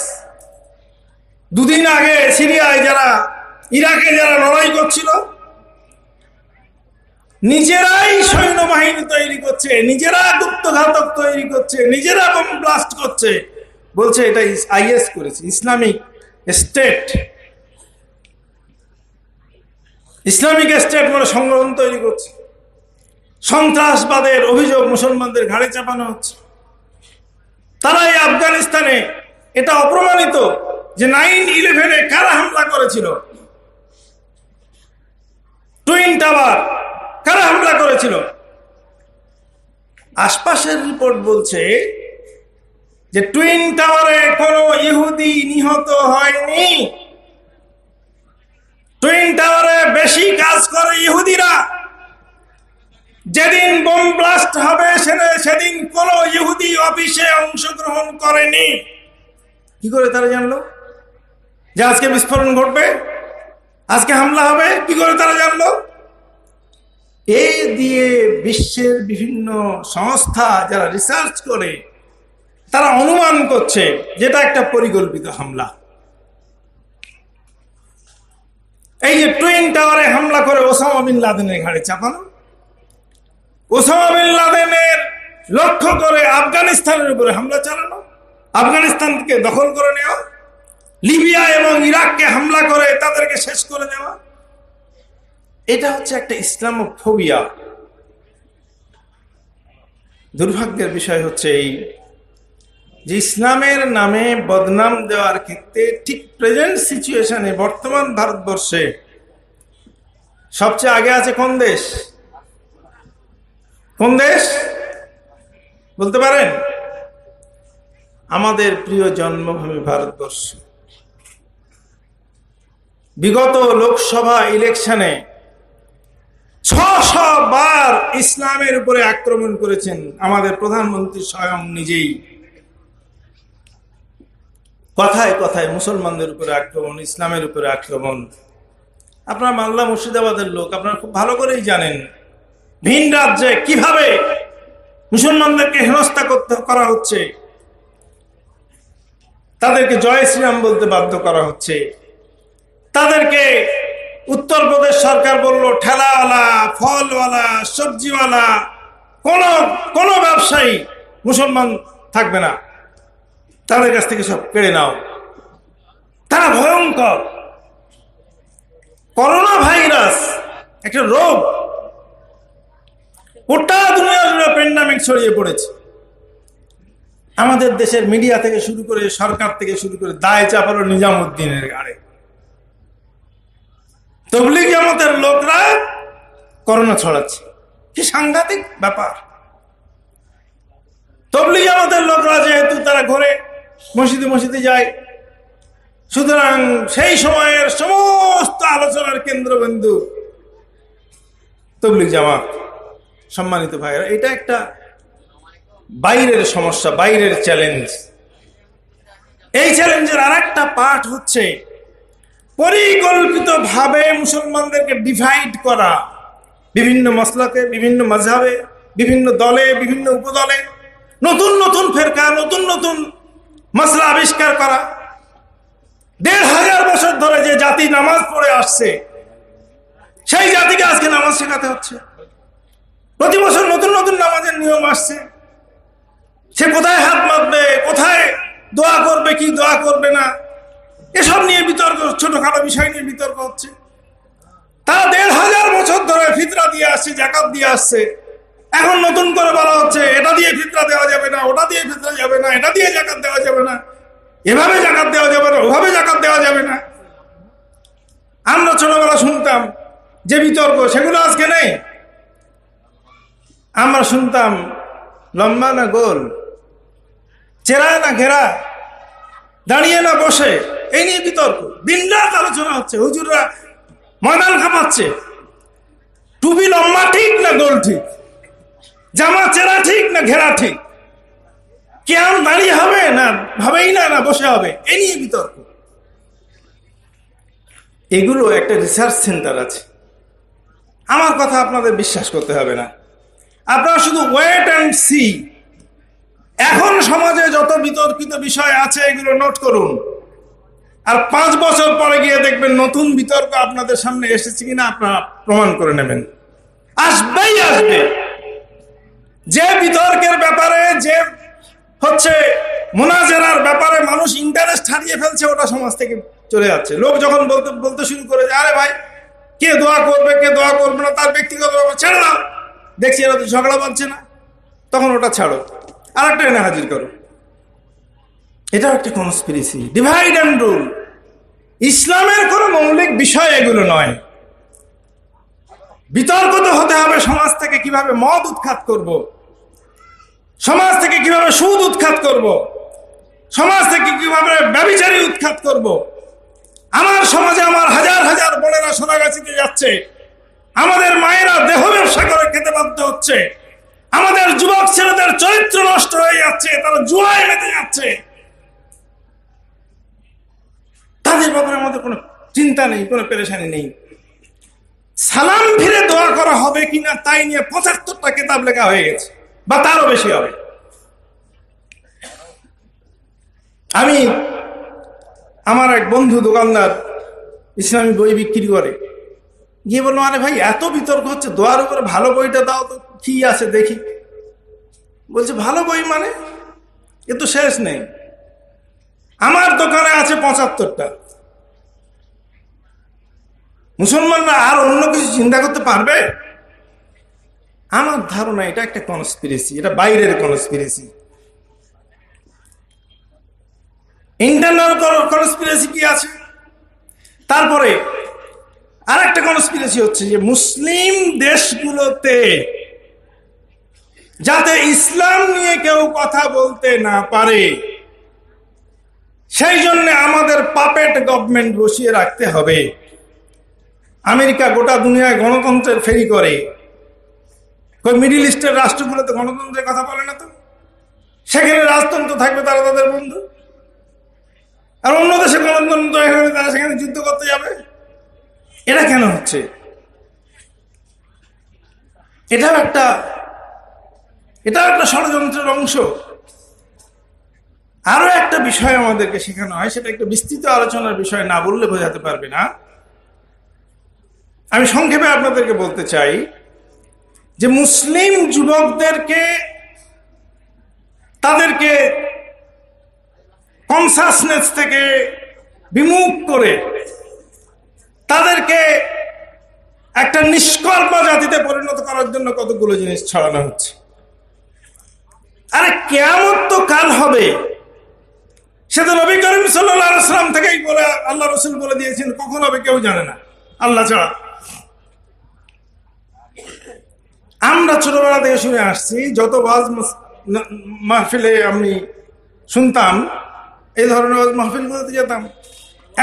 দুদিন আগে সিরিয়ায় যারা, ইরাকে যারা লড়াই করছিল, নিজেরাই সৈন্যবাহিনী তৈরি করছে, নিজেরা গুপ্তঘাতক তৈরি করছে, নিজেরা বোম ব্লাস্ট করছে, বলছে এটা আইএস করেছে, ইসলামিক স্টেট। ইসলামিক স্টেট মানে সংগঠন তৈরি করছে। সন্ত্রাসবাদের অভিযোগ মুসলমানদের ঘাড়ে চাপানো হচ্ছে। তারা এই আফগানিস্তানে, এটা অপ্রমাণিত যে 9/11 কারা হামলা করেছিল, টুইন টাওয়ার কারা হামলা করেছিল। আশপাশের রিপোর্ট বলছে যে টুইন টাওয়ারে কোনো ইহুদি নিহত হয়নি। টুইন টাওয়ারে বেশি কাজ করে ইহুদিরা। যেদিন বোম ব্লাস্ট হবে সেদিন কোন ইহুদি অফিসে অংশগ্রহণ করেনি। কি করে তারা জানলো যে আজকে বিস্ফোরণ ঘটবে, আজকে হামলা হবে? কি করে তারা জানলো? এই দিয়ে বিশ্বের বিভিন্ন সংস্থা যারা রিসার্চ করে তারা অনুমান করছে যেটা একটা পরিকল্পিত হামলা। এই যে টুইন টাওয়ারে হামলা করে ওসামা বিন লাদেনের ঘাড়ে চাপানো, ওসামা বিন লাদেনের লক্ষ্য করে আফগানিস্তানের উপরে হামলা চালানো, আফগানিস্তানকে দখল করে নেওয়া, লিবিয়া এবং ইরাককে হামলা করে তাদেরকে শেষ করে দেওয়া, এটা হচ্ছে একটা ইসলামোফোবিয়া। দুর্ভাগ্যের বিষয় হচ্ছে এই যে ইসলামের নামে বদনাম দেওয়ার ক্ষেত্রে ঠিক প্রেজেন্ট সিচুয়েশনে বর্তমান ভারতবর্ষে সবচেয়ে আগে আছে কোন দেশ? কোন দেশ বলতে পারেন? আমাদের প্রিয় জন্মভূমি ভারতবর্ষ। বিগত লোকসভা ইলেকশনে 600 বার ইসলামের উপরে আক্রমণ করেছেন আমাদের প্রধানমন্ত্রী স্বয়ং নিজেই। কথায় কথায় মুসলমানদের উপরে আক্রমণ, ইসলামের উপরে আক্রমণ। আপনারা মালদা মুর্শিদাবাদের লোক, আপনারা খুব ভালো করেই জানেন ভিন রাজ্যে কিভাবে মুসলমানদেরকে হেনস্থা করা হচ্ছে, তাদেরকে জয় শ্রীরাম বলতে বাধ্য করা হচ্ছে। তাদেরকে উত্তরপ্রদেশ সরকার বলল ঠেলাওয়ালা, ফলওয়ালা, সবজিওয়ালা, কোন ব্যবসায়ী মুসলমান থাকবে না, তাদের কাছ থেকে সব কেড়ে নাও। তারা ভয়ঙ্কর। করোনা ভাইরাস একটা রোগ, গোটা দুনিয়া জুড়ে প্যান্ডামিক ছড়িয়ে পড়েছে। আমাদের দেশের মিডিয়া থেকে শুরু করে, সরকার থেকে শুরু করে দায় চাপালো নিজামুদ্দিনের ঘাড়ে। তবলিগ জামাতের লোকরা করোনা ছড়াচ্ছে, কি সাংঘাতিক ব্যাপার। তবলিগ জামাতের লোকরা যেহেতু তারা ঘরে মসজিদে মসজিদে যায়, সুতরাং সেই সময়ের সমস্ত আলোচনার কেন্দ্রবিন্দু তবলিগ জামাত। সম্মানিত ভাইরা, এটা একটা বাইরের সমস্যা, বাইরের চ্যালেঞ্জ। এই চ্যালেঞ্জের আর একটা পার্ট হচ্ছে পরিকল্পিতভাবে মুসলমানদেরকে ডিভাইড করা, বিভিন্ন মসলাকে, বিভিন্ন মাযহাবে, বিভিন্ন দলে, বিভিন্ন উপদলে, নতুন নতুন ফেরকা, নতুন নতুন মসলা আবিষ্কার করা। 1500 বছর ধরে যে জাতি নামাজ পড়ে আসছে, সেই জাতিকে আজকে নামাজ শেখাতে হচ্ছে। প্রতি বছর নতুন নতুন নামাজের নিয়ম আসছে। সে কোথায় হাত মারবে, কোথায় দোয়া করবে, কি দোয়া করবে না, এসব নিয়ে বিতর্ক, ছোটখাটো বিষয় নিয়ে বিতর্ক হচ্ছে। তারা 1500 বছর ধরে ফিতরা দিয়ে আসছে, যাকাত দিয়ে আসছে। এখন নতুন করে বলা হচ্ছে এটা দিয়ে ফিতরা দেওয়া যাবে না, ওটা দিয়ে ফিতরা যাবে না, এটা দিয়ে যাকাত দেওয়া যাবে না, এভাবে যাকাত দেওয়া যাবে না, ওভাবে যাকাত দেওয়া যাবে না। আমরা ছোটবেলা শুনতাম যে বিতর্ক, সেগুলো আজকে নেই। আমরা শুনতাম লম্বা না গোল, চেরা না ঘেরা, দাঁড়িয়ে না বসে, এই নিয়ে বিতর্ক। দিনরাত আলোচনা হচ্ছে, হুজুররা ময়দান কাঁপাচ্ছে। টুপি লম্বা ঠিক না গোল ঠিক, জামা চেরা ঠিক না ঘেরা ঠিক, কেমন দাঁড়িয়ে হবে না ভাবেই না, না বসে হবে, এই নিয়ে বিতর্ক। এগুলো একটা রিসার্চ সেন্টার আছে। আমার কথা আপনাদের বিশ্বাস করতে হবে না, আপনারা শুধু ওয়েট অ্যান্ড সি। এখন সমাজে যত বিতর্কিত বিষয় আছে এগুলো নোট করুন, আর 5 বছর পরে গিয়ে দেখবেন নতুন বিতর্ক আপনাদের সামনে এসেছে কিনা আপনারা প্রমাণ করে নেবেন। আসবেই আসবে। যে বিতর্কের ব্যাপারে, যে হচ্ছে মুনাজারার ব্যাপারে মানুষ ইন্টারেস্ট হারিয়ে ফেলছে, ওটা সমাজ থেকে চলে যাচ্ছে। লোক যখন বলতে শুরু করে যে আরে ভাই, কে দোয়া করবে কে দোয়া করবে না তার ব্যক্তিগত ব্যাপার, ছেড়ে দাও, দেখছি এরা তো ঝগড়া বাঁধছে না, তখন ওটা ছাড়ো, আরেকটা এনে হাজির করো। এটাও একটা কনস্পিরেসি, ডিভাইড অ্যান্ড রুল। ইসলামের কোনো মৌলিক বিষয় এগুলো নয়। বিতর্ক তো হতে হবে সমাজ থেকে কিভাবে মদ উৎখাত করব, সমাজ থেকে কিভাবে সুদ উৎখাত করব, সমাজ থেকে কিভাবে ব্যভিচারী উৎখাত করব। আমার সমাজে আমার হাজার হাজার বোনেরা সোনাগাছিতে যাচ্ছে, আমাদের মায়েরা দেহ ব্যবসা করে খেতে বাধ্য হচ্ছে, আমাদের যুবক ছেলেদের চরিত্র নষ্ট হয়ে যাচ্ছে, তারা জুয়ায় মেতে যাচ্ছে। তাদের ব্যাপারে আমাদের কোনো চিন্তা নেই, কোনো পেরেশানি নেই। সালাম ফিরে দোয়া করা হবে কিনা তাই নিয়ে 75টা কিতাব লেখা হয়ে গেছে, বা তারও বেশি হবে। আমি, আমার এক বন্ধু দোকানদার ইসলামী বই বিক্রি করে, গিয়ে বললাম আরে ভাই এত বিতর্ক হচ্ছে দোয়ার উপরে, ভালো বইটা দাও তো, কি আছে দেখি। বলছে ভালো বই মানে, এ তো শেষ নেই, আমার দোকানে আছে 75টা। মুসলমানরা আর অন্য কিছু চিন্তা করতে পারবে? আমার ধারণা এটা একটা কনস্পিরেসি, এটা বাইরের কনস্পিরেসি। ইন্টারনাল কনস্পিরেসি কি আছে? তারপরে আর একটা কনস্পিরেসি হচ্ছে যে মুসলিম দেশগুলোতে যাতে ইসলাম নিয়ে কেউ কথা বলতে না পারে, সেই জন্য আমাদের পাপেট গভর্নমেন্ট বসিয়ে রাখতে হবে। আমেরিকা গোটা দুনিয়ায় গণতন্ত্রের ফেরি করে, মিডিল ইস্টের রাষ্ট্রগুলোতে গণতন্ত্রের কথা বলে না তো। সেখানে রাজতন্ত্র থাকবে, তারা তাদের বন্ধু। আর অন্য দেশে গণতন্ত্র হলে তারা সেখানে যুদ্ধ করতে যাবে। এটা কেন হচ্ছে? এটাও একটা ষড়যন্ত্রের অংশ। আরো একটা বিষয় আমাদেরকে শেখানো হয়, সেটা একটা বিস্তৃত আলোচনার বিষয়, না বললে বোঝাতে পারবে না। আমি সংক্ষেপে আপনাদেরকে বলতে চাই যে মুসলিম যুবকদেরকে, তাদেরকে কনসাসনেস থেকে বিমুখ করে তাদেরকে একটা নিষ্কর্ম জাতিতে পরিণত করার জন্য কতগুলো জিনিস ছড়ানো হচ্ছে। আরে কিয়ামত তো কাল হবে, সেটা নবী করিম সাল্লাল্লাহু আলাইহি ওয়াসাল্লাম থেকেই বলে, আল্লাহ রাসূল বলে দিয়েছেন, কখন হবে কেউ জানে না, আল্লাহ ছাড়া। আমরা ছোটবেলা থেকে শুনে আসছি, যত ওয়াজ মাহফিলে আমি শুনতাম, এই ধরনের ওয়াজ মাহফিলগুলোতে যেতাম,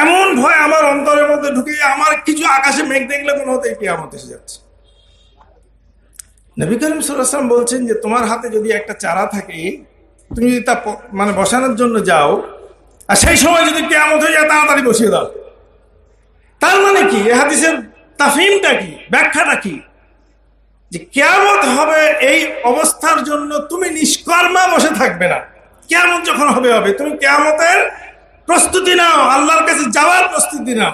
এমন ভয় আমার অন্তরের মধ্যে ঢুকে, আমার কিছু আকাশে মেঘ দেখলে মনে হতো কিয়ামত এসে যাচ্ছে। নবী করিম সাল্লাল্লাহু আলাইহি ওয়াসাল্লাম বলছেন যে তোমার হাতে যদি একটা চারা থাকে, তুমি যদি তা বসানোর জন্য যাও, আর সেই সময় যদি কিয়ামত হয়ে যায়, তাড়াতাড়ি বসিয়ে দাও। তার মানে কি? এই হাদিসের তাফহিমটা কি, ব্যাখ্যাটা কি? যে কিয়ামত হবে, এই অবস্থার জন্য তুমি নিষ্কর্মা বসে থাকবে না। কিয়ামত যখন হবে, তুমি কিয়ামতের প্রস্তুতি নাও, আল্লাহর কাছে যাওয়ার প্রস্তুতি নাও,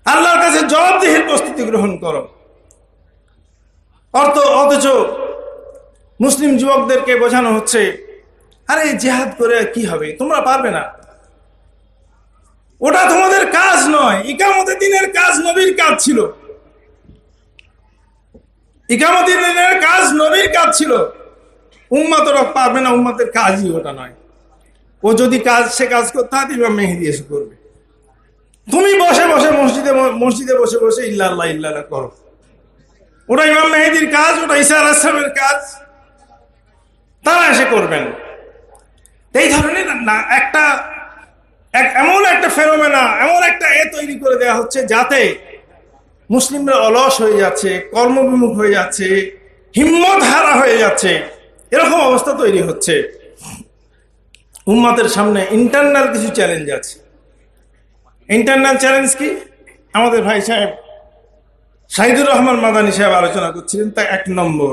আল্লাহর কাছে জবাবদিহির প্রস্তুতি গ্রহণ করো। অথচ মুসলিম যুবকদেরকে বোঝানো হচ্ছে, আরে জিহাদ করে কি হবে, তোমরা পারবে না, ওটা তোমাদের কাজ নয়। ইকামতের দিনের কাজ নবীর কাজ ছিল, ইকামতের দিনের কাজ নবীর কাজ ছিল। উম্মতরা পারবে না, উম্মতের কাজই ওটা নয়। ও যদি সে কাজ করতে হয়, ইমাম মেহেদী এসে করবে। তুমি বসে বসে মসজিদে বসে বসে ইল্লাল্লাহ ইল্লাল্লাহ করো, ওটা ইমাম মেহেদীর কাজ, ওটা ঈসা আলাইহিস সালামের কাজ, তারা এসে করবেন। এই ধরনের না, এমন একটা ফেনোমেনা, এমন একটা তৈরি করে দেওয়া হচ্ছে, যাতে মুসলিমরা অলস হয়ে যাচ্ছে, কর্মবিমুখ হয়ে যাচ্ছে, হিম্মত হারা হয়ে যাচ্ছে, এরকম অবস্থা তৈরি হচ্ছে। উম্মতের সামনে ইন্টারনাল কিছু চ্যালেঞ্জ আছে। ইন্টারনাল চ্যালেঞ্জ কি? আমাদের ভাই সাহেব শাহিদুর রহমান মাদানী সাহেব আলোচনা করছিলেন, তা 1 নম্বর,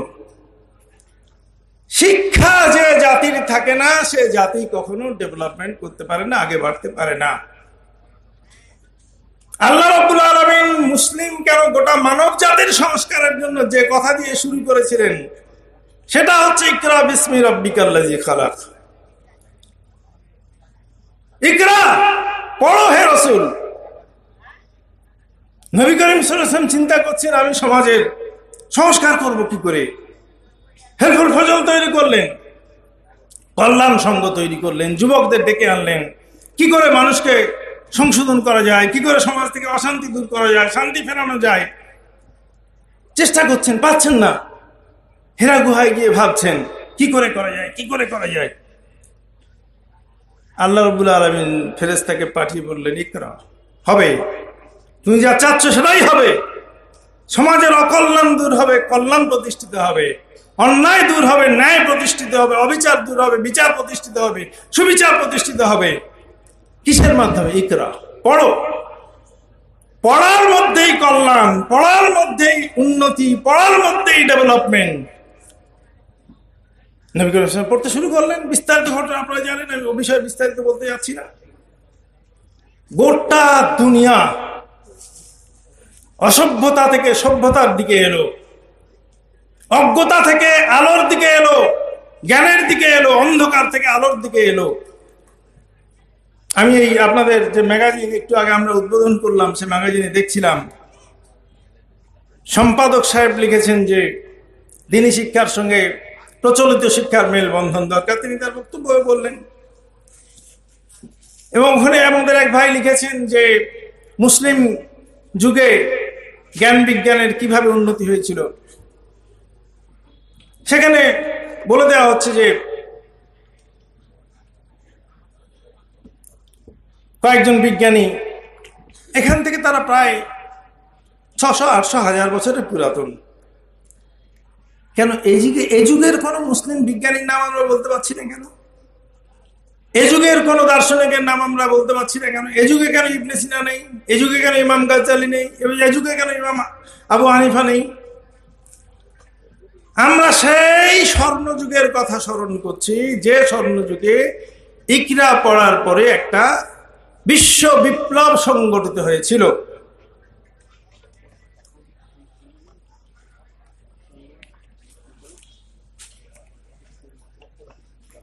শিক্ষা যে জাতির থাকে না, সে জাতি কখনো ডেভেলপমেন্ট করতে পারে না, আগে বাড়তে পারে না। আল্লাহ রাব্বুল আলামিন মুসলিম কেন, গোটা মানব জাতির সংস্কারের জন্য যে কথা দিয়ে শুরু করেছিলেন, সেটা হচ্ছে ইকরা বিসমি রাব্বিকাল্লাযী খালাক। ইকরা, পড়ো হে রাসূল। নবী করিম সাল্লাল্লাহু আলাইহি ওয়াসাল্লাম চিন্তা করছেন, আমি সমাজের সংস্কার করব কি করে। হেলফুল ফজল তৈরি করলেন, কল্যাণ সংঘ তৈরি করলেন, যুবকদের ডেকে আনলেন, কি করে মানুষকে সংশোধন করা যায়, কি করে সমাজ থেকে অশান্তি দূর করা যায়, শান্তি ফেরানো যায়। চেষ্টা করছেন, পাচ্ছেন না। হেরা গুহায় গিয়ে ভাবছেন, কি করে করা যায়, কি করে করা যায়। আল্লাহ রাব্বুল আলামিন ফেরেশতাকে পাঠিয়ে বললেন, ইকরা, হবে, তুমি যা চাচ্ছ সেটাই হবে। সমাজের অকল্যাণ দূর হবে, কল্যাণ প্রতিষ্ঠিত হবে, অন্যায় দূর হবে, ন্যায় প্রতিষ্ঠিত হবে, অবিচার দূর হবে, বিচার প্রতিষ্ঠিত হবে, সুবিচার প্রতিষ্ঠিত হবে। কিসের মাধ্যমে? ইকরা, পড়ো। পড়ার মধ্যেই কল্যাণ, পড়ার মধ্যেই উন্নতি, পড়ার মধ্যেই ডেভেলপমেন্ট। নবী করিম সাল্লাল্লাহু আলাইহি ওয়াসাল্লাম পড়তে শুরু করলেন। বিস্তারিত ঘটনা আপনারা জানেন, আমি ও বিষয়ে বিস্তারিত বলতে যাচ্ছি না। গোটা দুনিয়া অসভ্যতা থেকে সভ্যতার দিকে এলো, অজ্ঞতা থেকে আলোর দিকে এলো, জ্ঞানের দিকে এলো, অন্ধকার থেকে আলোর দিকে এলো। আমি এই আপনাদের যে ম্যাগাজিন একটু আগে আমরা উদ্বোধন করলাম, সে ম্যাগাজিনে দেখছিলাম, সম্পাদক সাহেব লিখেছেন যে দ্বীনি শিক্ষার সঙ্গে প্রচলিত শিক্ষার মেলবন্ধন দরকার। তিনি তার বক্তব্য বললেন, এবং ওখানে আমাদের এক ভাই লিখেছেন যে মুসলিম যুগে জ্ঞান বিজ্ঞানের কিভাবে উন্নতি হয়েছিল। সেখানে বলে দেওয়া হচ্ছে যে কয়েকজন বিজ্ঞানী, এখান থেকে তারা প্রায় 600-800-1000 বছরের পুরাতন। কেন এই যুগের কোন মুসলিম বিজ্ঞানীর নাম আমরা বলতে পারছি না কেন? এই যুগের কোন দার্শনিকের নাম আমরা বলতে পারছি না কেন? এই যুগে কেন ইবনে সিনা নেই? এই যুগে কেন ইমাম গাজ্জালি নেই? এই যুগে কেন ইমাম আবু হানিফা নেই? আমরা সেই স্বর্ণযুগের কথা স্মরণ করছি, যে স্বর্ণযুগে ইকরা পড়ার পরে একটা বিশ্ব বিপ্লব সংগঠিত হয়েছিল।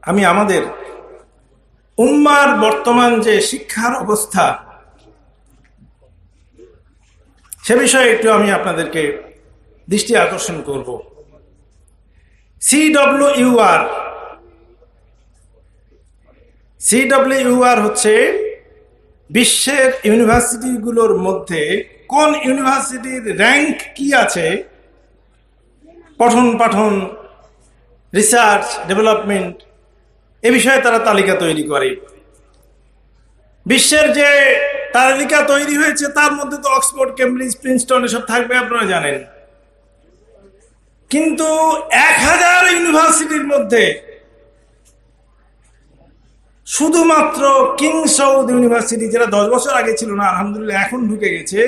আমি আমাদের উম্মার বর্তমান যে শিক্ষার অবস্থা সে বিষয়ে একটু আমি আপনাদেরকে দৃষ্টি আকর্ষণ করব। CWUR হচ্ছে বিশ্বের ইউনিভার্সিটিগুলোর মধ্যে কোন ইউনিভার্সিটির র্যাঙ্ক কি আছে, পঠন পাঠন, রিসার্চ, ডেভেলপমেন্ট, এ বিষয়ে তারা তালিকা তৈরি করে। বিশ্বের যে তালিকা তৈরি হয়েছে তার মধ্যে তো অক্সফোর্ড, কেমব্রিজ, প্রিন্সটন এসব থাকবে, আপনারা জানেন। কিন্তু 1000 ইউনিভার্সিটির মধ্যে শুধুমাত্র কিং সৌদ ইউনিভার্সিটি, যেটা 10 বছর আগে ছিল না, আলহামদুলিল্লাহ এখন ঢুকে গেছে,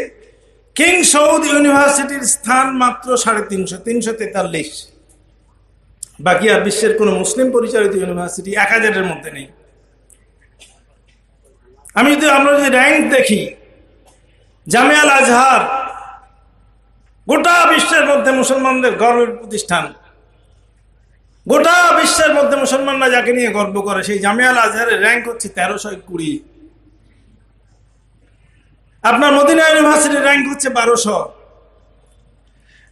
কিং সৌদ ইউনিভার্সিটির স্থান মাত্র 343। বাকি আর বিশ্বের কোন মুসলিম পরিচালিত ইউনিভার্সিটি 1000-এর মধ্যে নেই। আমরা যদি র্যাঙ্ক দেখি, জামিয়া আল আজহার গোটা বিশ্বের মধ্যে মুসলমানদের গর্বের প্রতিষ্ঠান, গোটা বিশ্বের মধ্যে মুসলমানরা যাকে নিয়ে গর্ব করে, সেই জামিয়া আল আজহারের র্যাঙ্ক হচ্ছে 1320। আপনার মদিনা ইউনিভার্সিটির র্যাঙ্ক হচ্ছে 1200।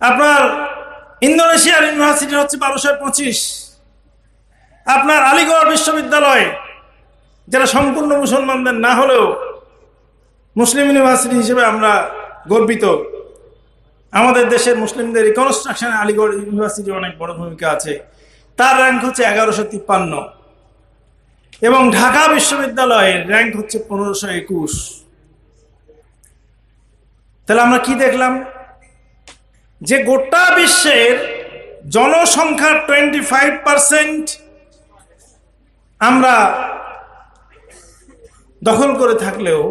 আপনার ইন্দোনেশিয়ার ইউনিভার্সিটি হচ্ছে 1225। আপনার আলিগড় বিশ্ববিদ্যালয়, যারা সম্পূর্ণ মুসলমানদের না হলেও মুসলিম ইউনিভার্সিটি হিসেবে আমরা গর্বিত, আমাদের দেশের মুসলিমদের রিকনস্ট্রাকশনে আলিগড় ইউনিভার্সিটির অনেক বড় ভূমিকা আছে, তার র্যাঙ্ক হচ্ছে 1153। এবং ঢাকা বিশ্ববিদ্যালয়ের র্যাঙ্ক হচ্ছে 1521। তাহলে আমরা কি দেখলাম? যে গোটা বিশ্বের জনসংখ্যার 25% আমরা দখল করে থাকলেও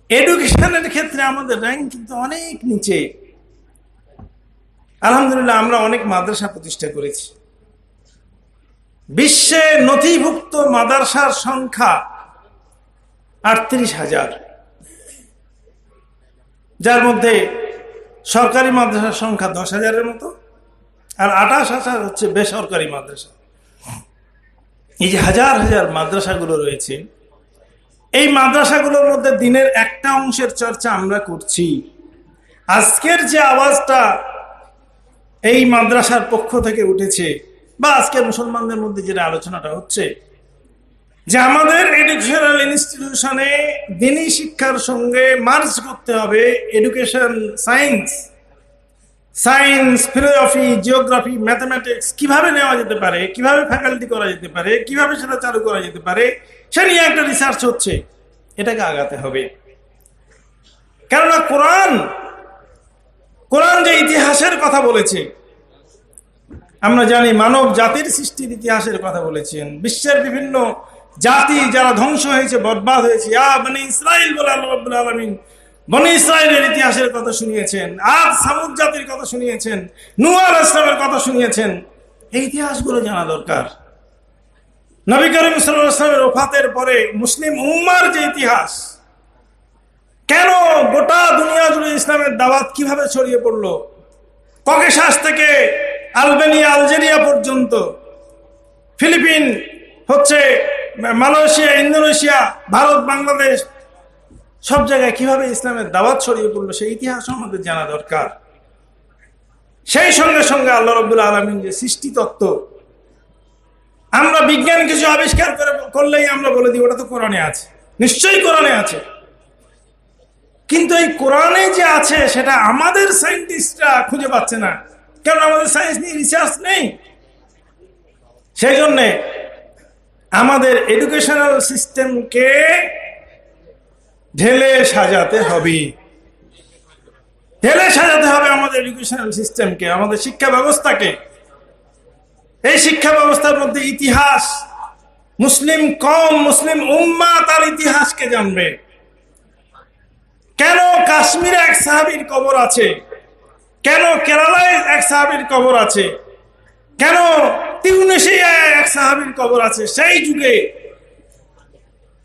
এডুকেশনের ক্ষেত্রে আমাদের র্যাঙ্ক কিন্তু অনেক নিচে। আলহামদুলিল্লাহ আমরা অনেক মাদ্রাসা প্রতিষ্ঠা করেছি। বিশ্বে নথিভুক্ত মাদ্রাসার সংখ্যা 38,000, যার মধ্যে সরকারি মাদ্রাসার সংখ্যা 10,000-এর মতো, আর 28,000 হচ্ছে বেসরকারি মাদ্রাসা। এই যে হাজার হাজার মাদ্রাসাগুলো রয়েছে, এই মাদ্রাসাগুলোর মধ্যে দিনের একটা অংশের চর্চা আমরা করছি। আজকের যে আওয়াজটা এই মাদ্রাসার পক্ষ থেকে উঠেছে, বা আজকে মুসলমানদের মধ্যে যেটা আলোচনাটা হচ্ছে, যে আমাদের এডুকেশনাল ইনস্টিটিউশনে দিনী শিক্ষার সঙ্গে মার্জ করতে হবে education, science, philosophy, geography, mathematics কিভাবে নেওয়া যেতে পারে, কিভাবে ফ্যাকাল্টি করা যেতে পারে, কিভাবে সেটা চালু করা যেতে পারে, সে নিয়ে একটা রিসার্চ হচ্ছে। এটাকে আগাতে হবে। কেননা কোরআন যে ইতিহাসের কথা বলেছে, আমরা জানি মানব জাতির সৃষ্টির ইতিহাসের কথা বলেছেন। বিশ্বের বিভিন্ন জাতি যারা ধ্বংস হয়েছে, বরবাদ হয়েছে, বনি ইসরাইল বলে আল্লাহ রাব্বুল আলামিন বনি ইসরাইলের ইতিহাসের কথা শুনিয়েছেন, আদ সামুদ জাতির কথা শুনিয়েছেন, নূহ আলাইহিস সালামের কথা শুনিয়েছেন। এই ইতিহাসগুলো জানা দরকার। নবী করিম সাল্লাল্লাহু আলাইহি ওয়াসাল্লামের ওফাতের পরে মুসলিম উম্মার যে ইতিহাস, কেন গোটা দুনিয়া জুড়ে ইসলামের দাওয়াত কিভাবে ছড়িয়ে পড়লো, ককেশাস থেকে আলবেনিয়া, আলজেরিয়া পর্যন্ত, ফিলিপিন হচ্ছে মালয়েশিয়া, ইন্দোনেশিয়া, ভারত, বাংলাদেশ, সব জায়গায় কিভাবে ইসলামের দাওয়াত ছড়িয়ে পড়লো, সেই ইতিহাস আমাদের জানা দরকার। সেই সঙ্গে সঙ্গে আল্লাহ রাব্বুল আলামিন যে সৃষ্টি তত্ত্ব, আমরা বিজ্ঞান কিছু আবিষ্কার করলেই আমরা বলে দিই ওটা তো কোরআনে আছে, নিশ্চয়ই কোরআনে আছে। কিন্তু এই কোরআনে যে আছে সেটা আমাদের সায়েন্টিস্টরা খুঁজে পাচ্ছে না, কারণ আমাদের সায়েন্স নিয়ে রিসার্চ নেই। সেই জন্যে আমাদের এডুকেশনাল সিস্টেমকে ঢেলে সাজাতে হবে। ঢেলে সাজাতে হবে আমাদের এডুকেশনাল সিস্টেমকে, আমাদের শিক্ষা ব্যবস্থাকে। এই শিক্ষা ব্যবস্থার মধ্যে ইতিহাস, মুসলিম কওম, মুসলিম উম্মাহ তার ইতিহাসকে জানবে। কেন কাশ্মীরে এক সাহাবীর কবর আছে, কেন কেরালায় এক সাহাবীর কবর আছে, কেন তিউনিসিয়ায় এক সাহাবীর কবর আছে।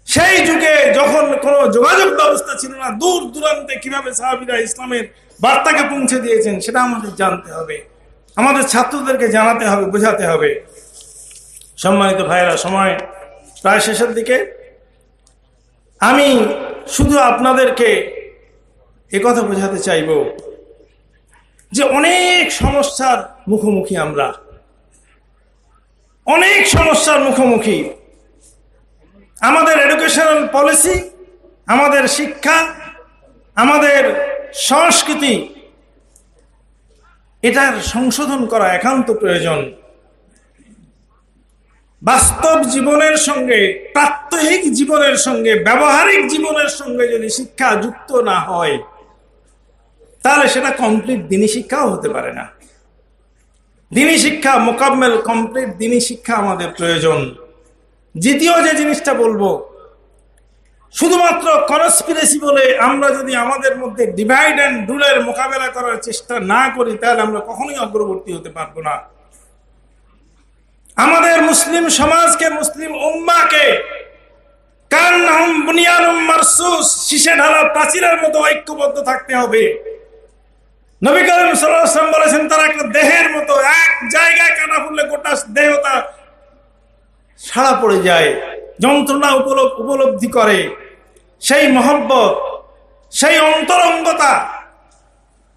সেই যুগে যখন কোনো যোগাযোগ ব্যবস্থা ছিল না, দূর দূরান্তে কিভাবে সাহাবীরা ইসলামের বার্তাকে পৌঁছে দিয়েছেন সেটা আমাদের জানতে হবে, আমাদের ছাত্রদেরকে জানাতে হবে, বোঝাতে হবে। সম্মানিত ভাইয়েরা, সময় প্রায় শেষের দিকে। আমি শুধু আপনাদেরকে একথা বোঝাতে চাইব যে অনেক সমস্যার মুখোমুখি আমরা, অনেক সমস্যার মুখোমুখি। আমাদের এডুকেশনাল পলিসি, আমাদের শিক্ষা, আমাদের সংস্কৃতি, এটার সংশোধন করা একান্ত প্রয়োজন। বাস্তব জীবনের সঙ্গে, প্রাত্যহিক জীবনের সঙ্গে, ব্যবহারিক জীবনের সঙ্গে যদি শিক্ষা যুক্ত না হয় তাহলে সেটা কমপ্লিট দ্বীনি শিক্ষাও হতে পারে না। দ্বীনি শিক্ষা, মোকাম্মেল কমপ্লিট দ্বীনি শিক্ষা আমাদের প্রয়োজন। দ্বিতীয় যে জিনিসটা বলবো, শুধুমাত্র কনস্পিরেসি বলে আমরা যদি আমাদের মধ্যে ডিভাইড অ্যান্ড রুলের মোকাবেলা করার চেষ্টা না করি তাহলে আমরা কখনোই অগ্রবর্তী হতে পারবো না। আমাদের মুসলিম সমাজকে, মুসলিম উম্মাহকে কান্নাহুম বুনিয়ানুম মারসুস, শীষে ঢালা প্রাচীরের মতো ঐক্যবদ্ধ থাকতে হবে। নবী করিম সাল্লাল্লাহু আলাইহি ওয়াসাল্লাম বলেছেন তারা একটা দেহের মতো, এক জায়গায় কাটা ফুললে গোটা দেহটা সাড়া পড়ে যায়, যন্ত্রণা উপলব্ধি করে। সেই মহব্বত, সেই অন্তরঙ্গতা,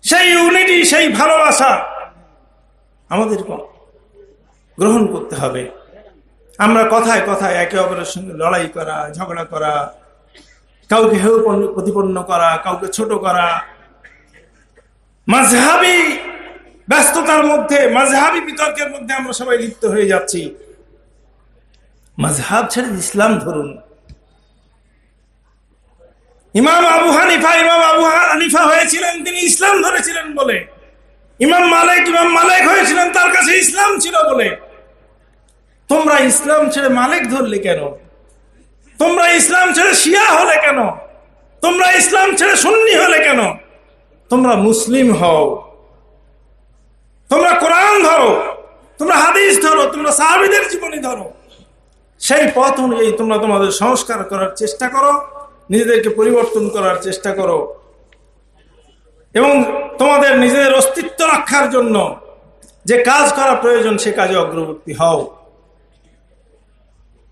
সেই ইউনিটি, সেই ভালোবাসা আমাদের গ্রহণ করতে হবে। আমরা কথায় কথায় একে অপরের সঙ্গে লড়াই করা, ঝগড়া করা, কাউকে হেয় প্রতিপন্ন করা, কাউকে ছোট করা, মাযহাবী ব্যস্ততার মধ্যে, মাযহাবী বিতর্কের মধ্যে আমরা সবাই লিপ্ত হয়ে যাচ্ছি। মাযহাব ছেড়ে ইসলাম ধরুন। ইমাম আবু হানিফা হয়েছিলেন, তিনি ইসলাম ধরেছিলেন বলে। ইমাম মালিক হয়েছিলেন, তার কাছে ইসলাম ছিল বলে। তোমরা ইসলাম ছেড়ে মালিক ধরলে কেন? তোমরা ইসলাম ছেড়ে শিয়া হলে কেন? তোমরা ইসলাম ছেড়ে সুন্নি হলে কেন? তোমরা মুসলিম হও, তোমরা কোরআন ধরো, তোমরা হাদিস ধরো, তোমরা সাহাবীদের জীবনী ধরো। সেই পথ অনুযায়ী তোমরা তোমাদের সংস্কার করার চেষ্টা করো, নিজেদেরকে পরিবর্তন করার চেষ্টা করো এবং তোমাদের নিজেদের অস্তিত্ব রক্ষার জন্য যে কাজ করা প্রয়োজন সে কাজে অগ্রবর্তী হও।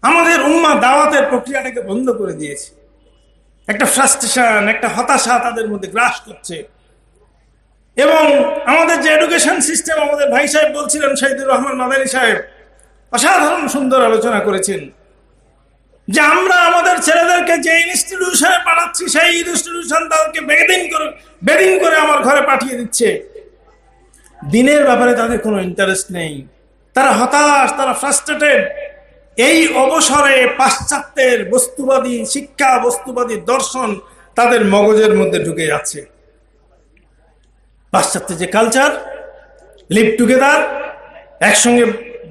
আমাদের উম্মাহ দাওয়াতের প্রক্রিয়াটাকে বন্ধ করে দিয়েছে। একটা ফ্রাস্ট্রেশন, একটা হতাশা তাদের মধ্যে গ্রাস করছে। এবং আমাদের যে এডুকেশন সিস্টেম, আমাদের ভাই সাহেব বলছিলেন, শহীদুর রহমান মাদানী সাহেব অসাধারণ সুন্দর আলোচনা করেছেন যে আমরা আমাদের ছেলেদেরকে যে ইনস্টিটিউশনে পাঠাচ্ছি সেই ইনস্টিটিউশন তাদেরকে বেদিন করে আমার ঘরে পাঠিয়ে দিচ্ছে। দিনের ব্যাপারে তাদের কোনো ইন্টারেস্ট নেই, তারা হতাশ, তারা ফ্রাস্ট্রেটেড। এই অবসরে পাশ্চাত্যের বস্তুবাদী শিক্ষা, বস্তুবাদী দর্শন তাদের মগজের মধ্যে ঢুকে যাচ্ছে। পাশ্চাত্যের যে কালচার, লিভ টুগেদার, একসঙ্গে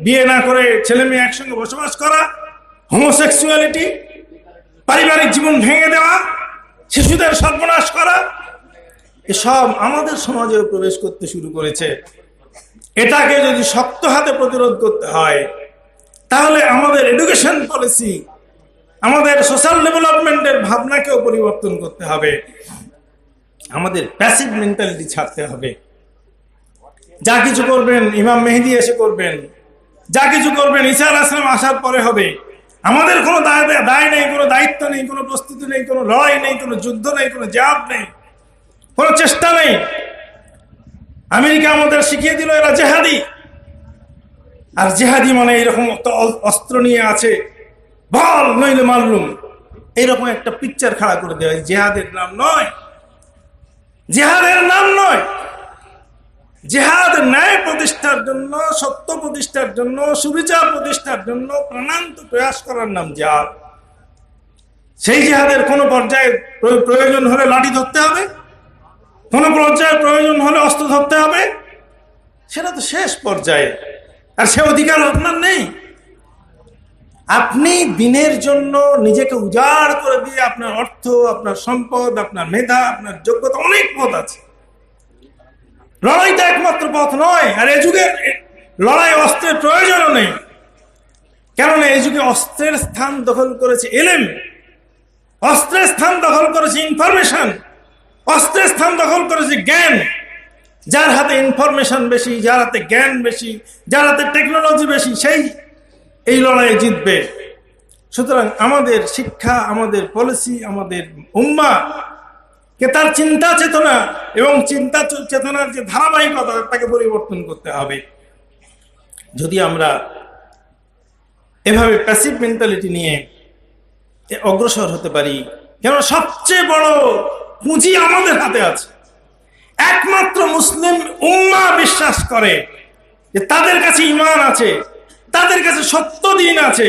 বিয়ে না করে ছেলে মেয়ে একসঙ্গে বসবাস করা, হোমোসেক্সুয়ালিটি, পারিবারিক জীবন ভেঙে দেওয়া, শিশুদের সর্বনাশ করা, এসব আমাদের সমাজেও প্রবেশ করতে শুরু করেছে। এটাকে যদি শক্ত হাতে প্রতিরোধ করতে হয় তাহলে আমাদের এডুকেশন পলিসি, আমাদের সোশ্যাল ডেভেলপমেন্টের ভাবনাকেও পরিবর্তন করতে হবে। আমাদের প্যাসিভ মেন্টালিটি ছাড়তে হবে। যা কিছু করবেন ইমাম মেহেদী এসে করবেন, যা কিছু করবেন ঈসা আলাইহিস সালাম আসার পরে হবে। আমাদের কোনো দায় নেই, কোনো দায়িত্ব নেই, কোনো প্রস্তুতি নেই, কোনো লড়াই নেই, কোনো যুদ্ধ নেই, কোনো জিহাদ নেই, কোনো চেষ্টা নেই। আমেরিকা আমাদের শিখিয়ে দিল এরা জেহাদি, আর জেহাদি মানে এইরকম অস্ত্র নিয়ে আছে, বল নইলে মারলুম, এইরকম একটা পিকচার খাড়া করে দেওয়া। জেহাদের নাম নয়, জেহাদের নাম নয়। জেহাদ ন্যায় প্রতিষ্ঠার জন্য, সত্য প্রতিষ্ঠার জন্য, সুবিচার প্রতিষ্ঠার জন্য প্রাণান্ত প্রয়াস করার নাম জেহাদ। সেই জেহাদের কোন পর্যায়ে প্রয়োজন হলে লাঠি ধরতে হবে, কোন পর্যায়ে প্রয়োজন হলে অস্ত্র ধরতে হবে, সেটা তো শেষ পর্যায়ে, আর সে অধিকার আপনার নেই। আপনি দিনের জন্য নিজেকে উজাড় করে দিয়ে আপনার অর্থ, আপনার সম্পদ, আপনার মেধা, আপনার যোগ্যতা, অনেক পথ আছে। লড়াইটা একমাত্র পথ নয়। আর এই যুগে লড়াই অস্ত্রের প্রয়োজনও নেই, কেননা এই যুগে অস্ত্রের স্থান দখল করেছে ইলম, অস্ত্রের স্থান দখল করেছে ইনফরমেশন, অস্ত্রের স্থান দখল করেছে জ্ঞান। যার হাতে ইনফরমেশন বেশি, যার হাতে জ্ঞান বেশি, যার হাতে টেকনোলজি বেশি, সেই এই লড়াইয়ে জিতবে। সুতরাং আমাদের শিক্ষা, আমাদের পলিসি, আমাদের উম্মাহ কে তার চিন্তা চেতনা এবং চিন্তা চেতনার যে ধারাবাহিকতা, তাকে পরিবর্তন করতে হবে। যদি আমরা এভাবে প্যাসিভ মেন্টালিটি নিয়ে অগ্রসর হতে পারি, কেন সবচেয়ে বড় পুঁজি আমাদের হাতে আছে। একমাত্র মুসলিম উম্মাহ বিশ্বাস করে যে তাদের কাছে ঈমান আছে, তাদের কাছে সত্য দিন আছে,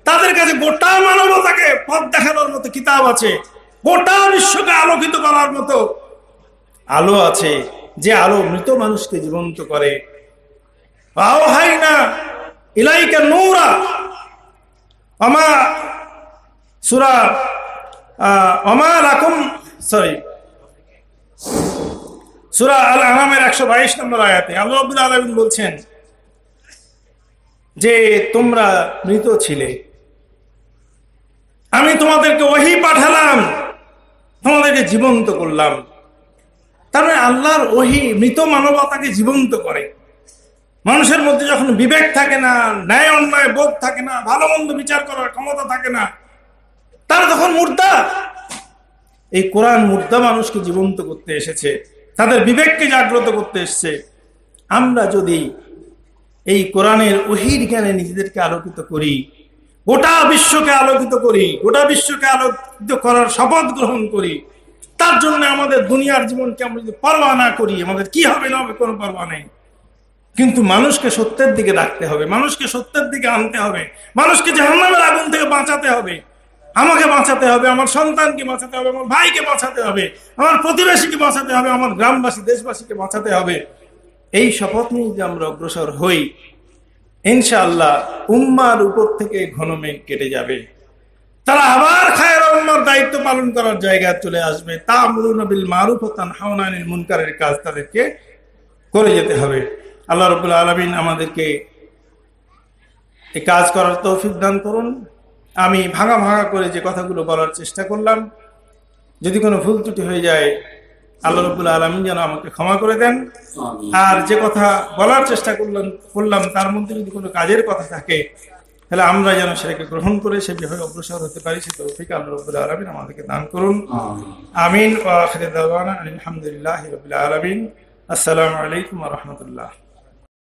তাদের কাছে গোটা মানবতাকে পথ দেখানোর মতো কিতাব আছে, গোটা বিশ্বকে আলোকিত করার মতো আলো আছে, যে আলো মৃত মানুষকে জীবন্ত করে। আওহাইনা ইলাইকা নূরা আমা সূরা আমা লাকুম সূরা আল আনামের 122 নম্বর আয়াতে আল্লাহ রাব্বুল আলামিন বলছেন যে তোমরা মৃত ছিলে, আমি তোমাদেরকে ওহী পাঠালাম, তোমাদেরকে জীবন্ত করলাম। তার মানে আল্লাহর ওহী মৃত মানবতাকে জীবন্ত করে। মানুষের মধ্যে যখন বিবেক থাকে না, ন্যায় অন্যায় বোধ থাকে না, ভালো মন্দ বিচার করার ক্ষমতা থাকে না, তারা তখন মুর্দা। এই কোরআন মুর্দা মানুষকে জীবন্ত করতে এসেছে, তাদের বিবেককে জাগ্রত করতে এসেছে। আমরা যদি এই কোরআনের ওহীর জ্ঞানে নিজেদেরকে আলোকিত করি, গোটা বিশ্বকে আলোকিত করি, গোটা বিশ্বকে আলোকিত করার শপথ গ্রহণ করি, তার জন্য আমাদের দুনিয়ার জীবনকে আমরা যদি পরোয়া না করি, আমাদের কি হবে না হবে কোনো পরোয়া নেই। কিন্তু মানুষকে সত্যের দিকে রাখতে হবে, মানুষকে সত্যের দিকে আনতে হবে, মানুষকে জাহান্নামের আগুন থেকে বাঁচাতে হবে। আমাকে বাঁচাতে হবে, আমার সন্তানকে বাঁচাতে হবে, আমার ভাইকে বাঁচাতে হবে, আমার প্রতিবেশীকে বাঁচাতে হবে, আমার গ্রামবাসী দেশবাসীকে বাঁচাতে হবে। এই শপথ নিয়ে যে আমরা অগ্রসর হই, ইনশাআল্লাহ উম্মার উপর থেকে ঘন মেঘ কেটে যাবে। তারা আবার খায়র উম্মার দায়িত্ব পালন করার জায়গায় চলে আসবে। তা'মুরুনা বিল মারুফ ওয়া তানহাউনা আনিল মুনকারের কাজ তাদেরকে করে যেতে হবে। আল্লাহ রাব্বুল আলামিন আমাদেরকে এই কাজ করার তৌফিক দান করুন। আমি ভাঙা ভাঙা করে যে কথাগুলো বলার চেষ্টা করলাম, যদি কোনো ভুল ত্রুটি হয়ে যায় আল্লাহ রাব্বুল আলামিন যেন আমাকে ক্ষমা করে দেন। আর যে কথা বলার চেষ্টা করলাম তার মধ্যে যদি কোনো কাজের কথা থাকে, তাহলে আমরা যেন সেটাকে গ্রহণ করে সে বিষয়ে অগ্রসর হতে পারি, সে তৌফিক আল্লাহ রাব্বুল আলামিন আমাদেরকে দান করুন। আমিন। ওয়া আখিরু দাওয়ানা আলহামদুলিল্লাহি রাব্বিল আলামিন। আসসালামু আলাইকুম ওয়া রাহমাতুল্লাহ।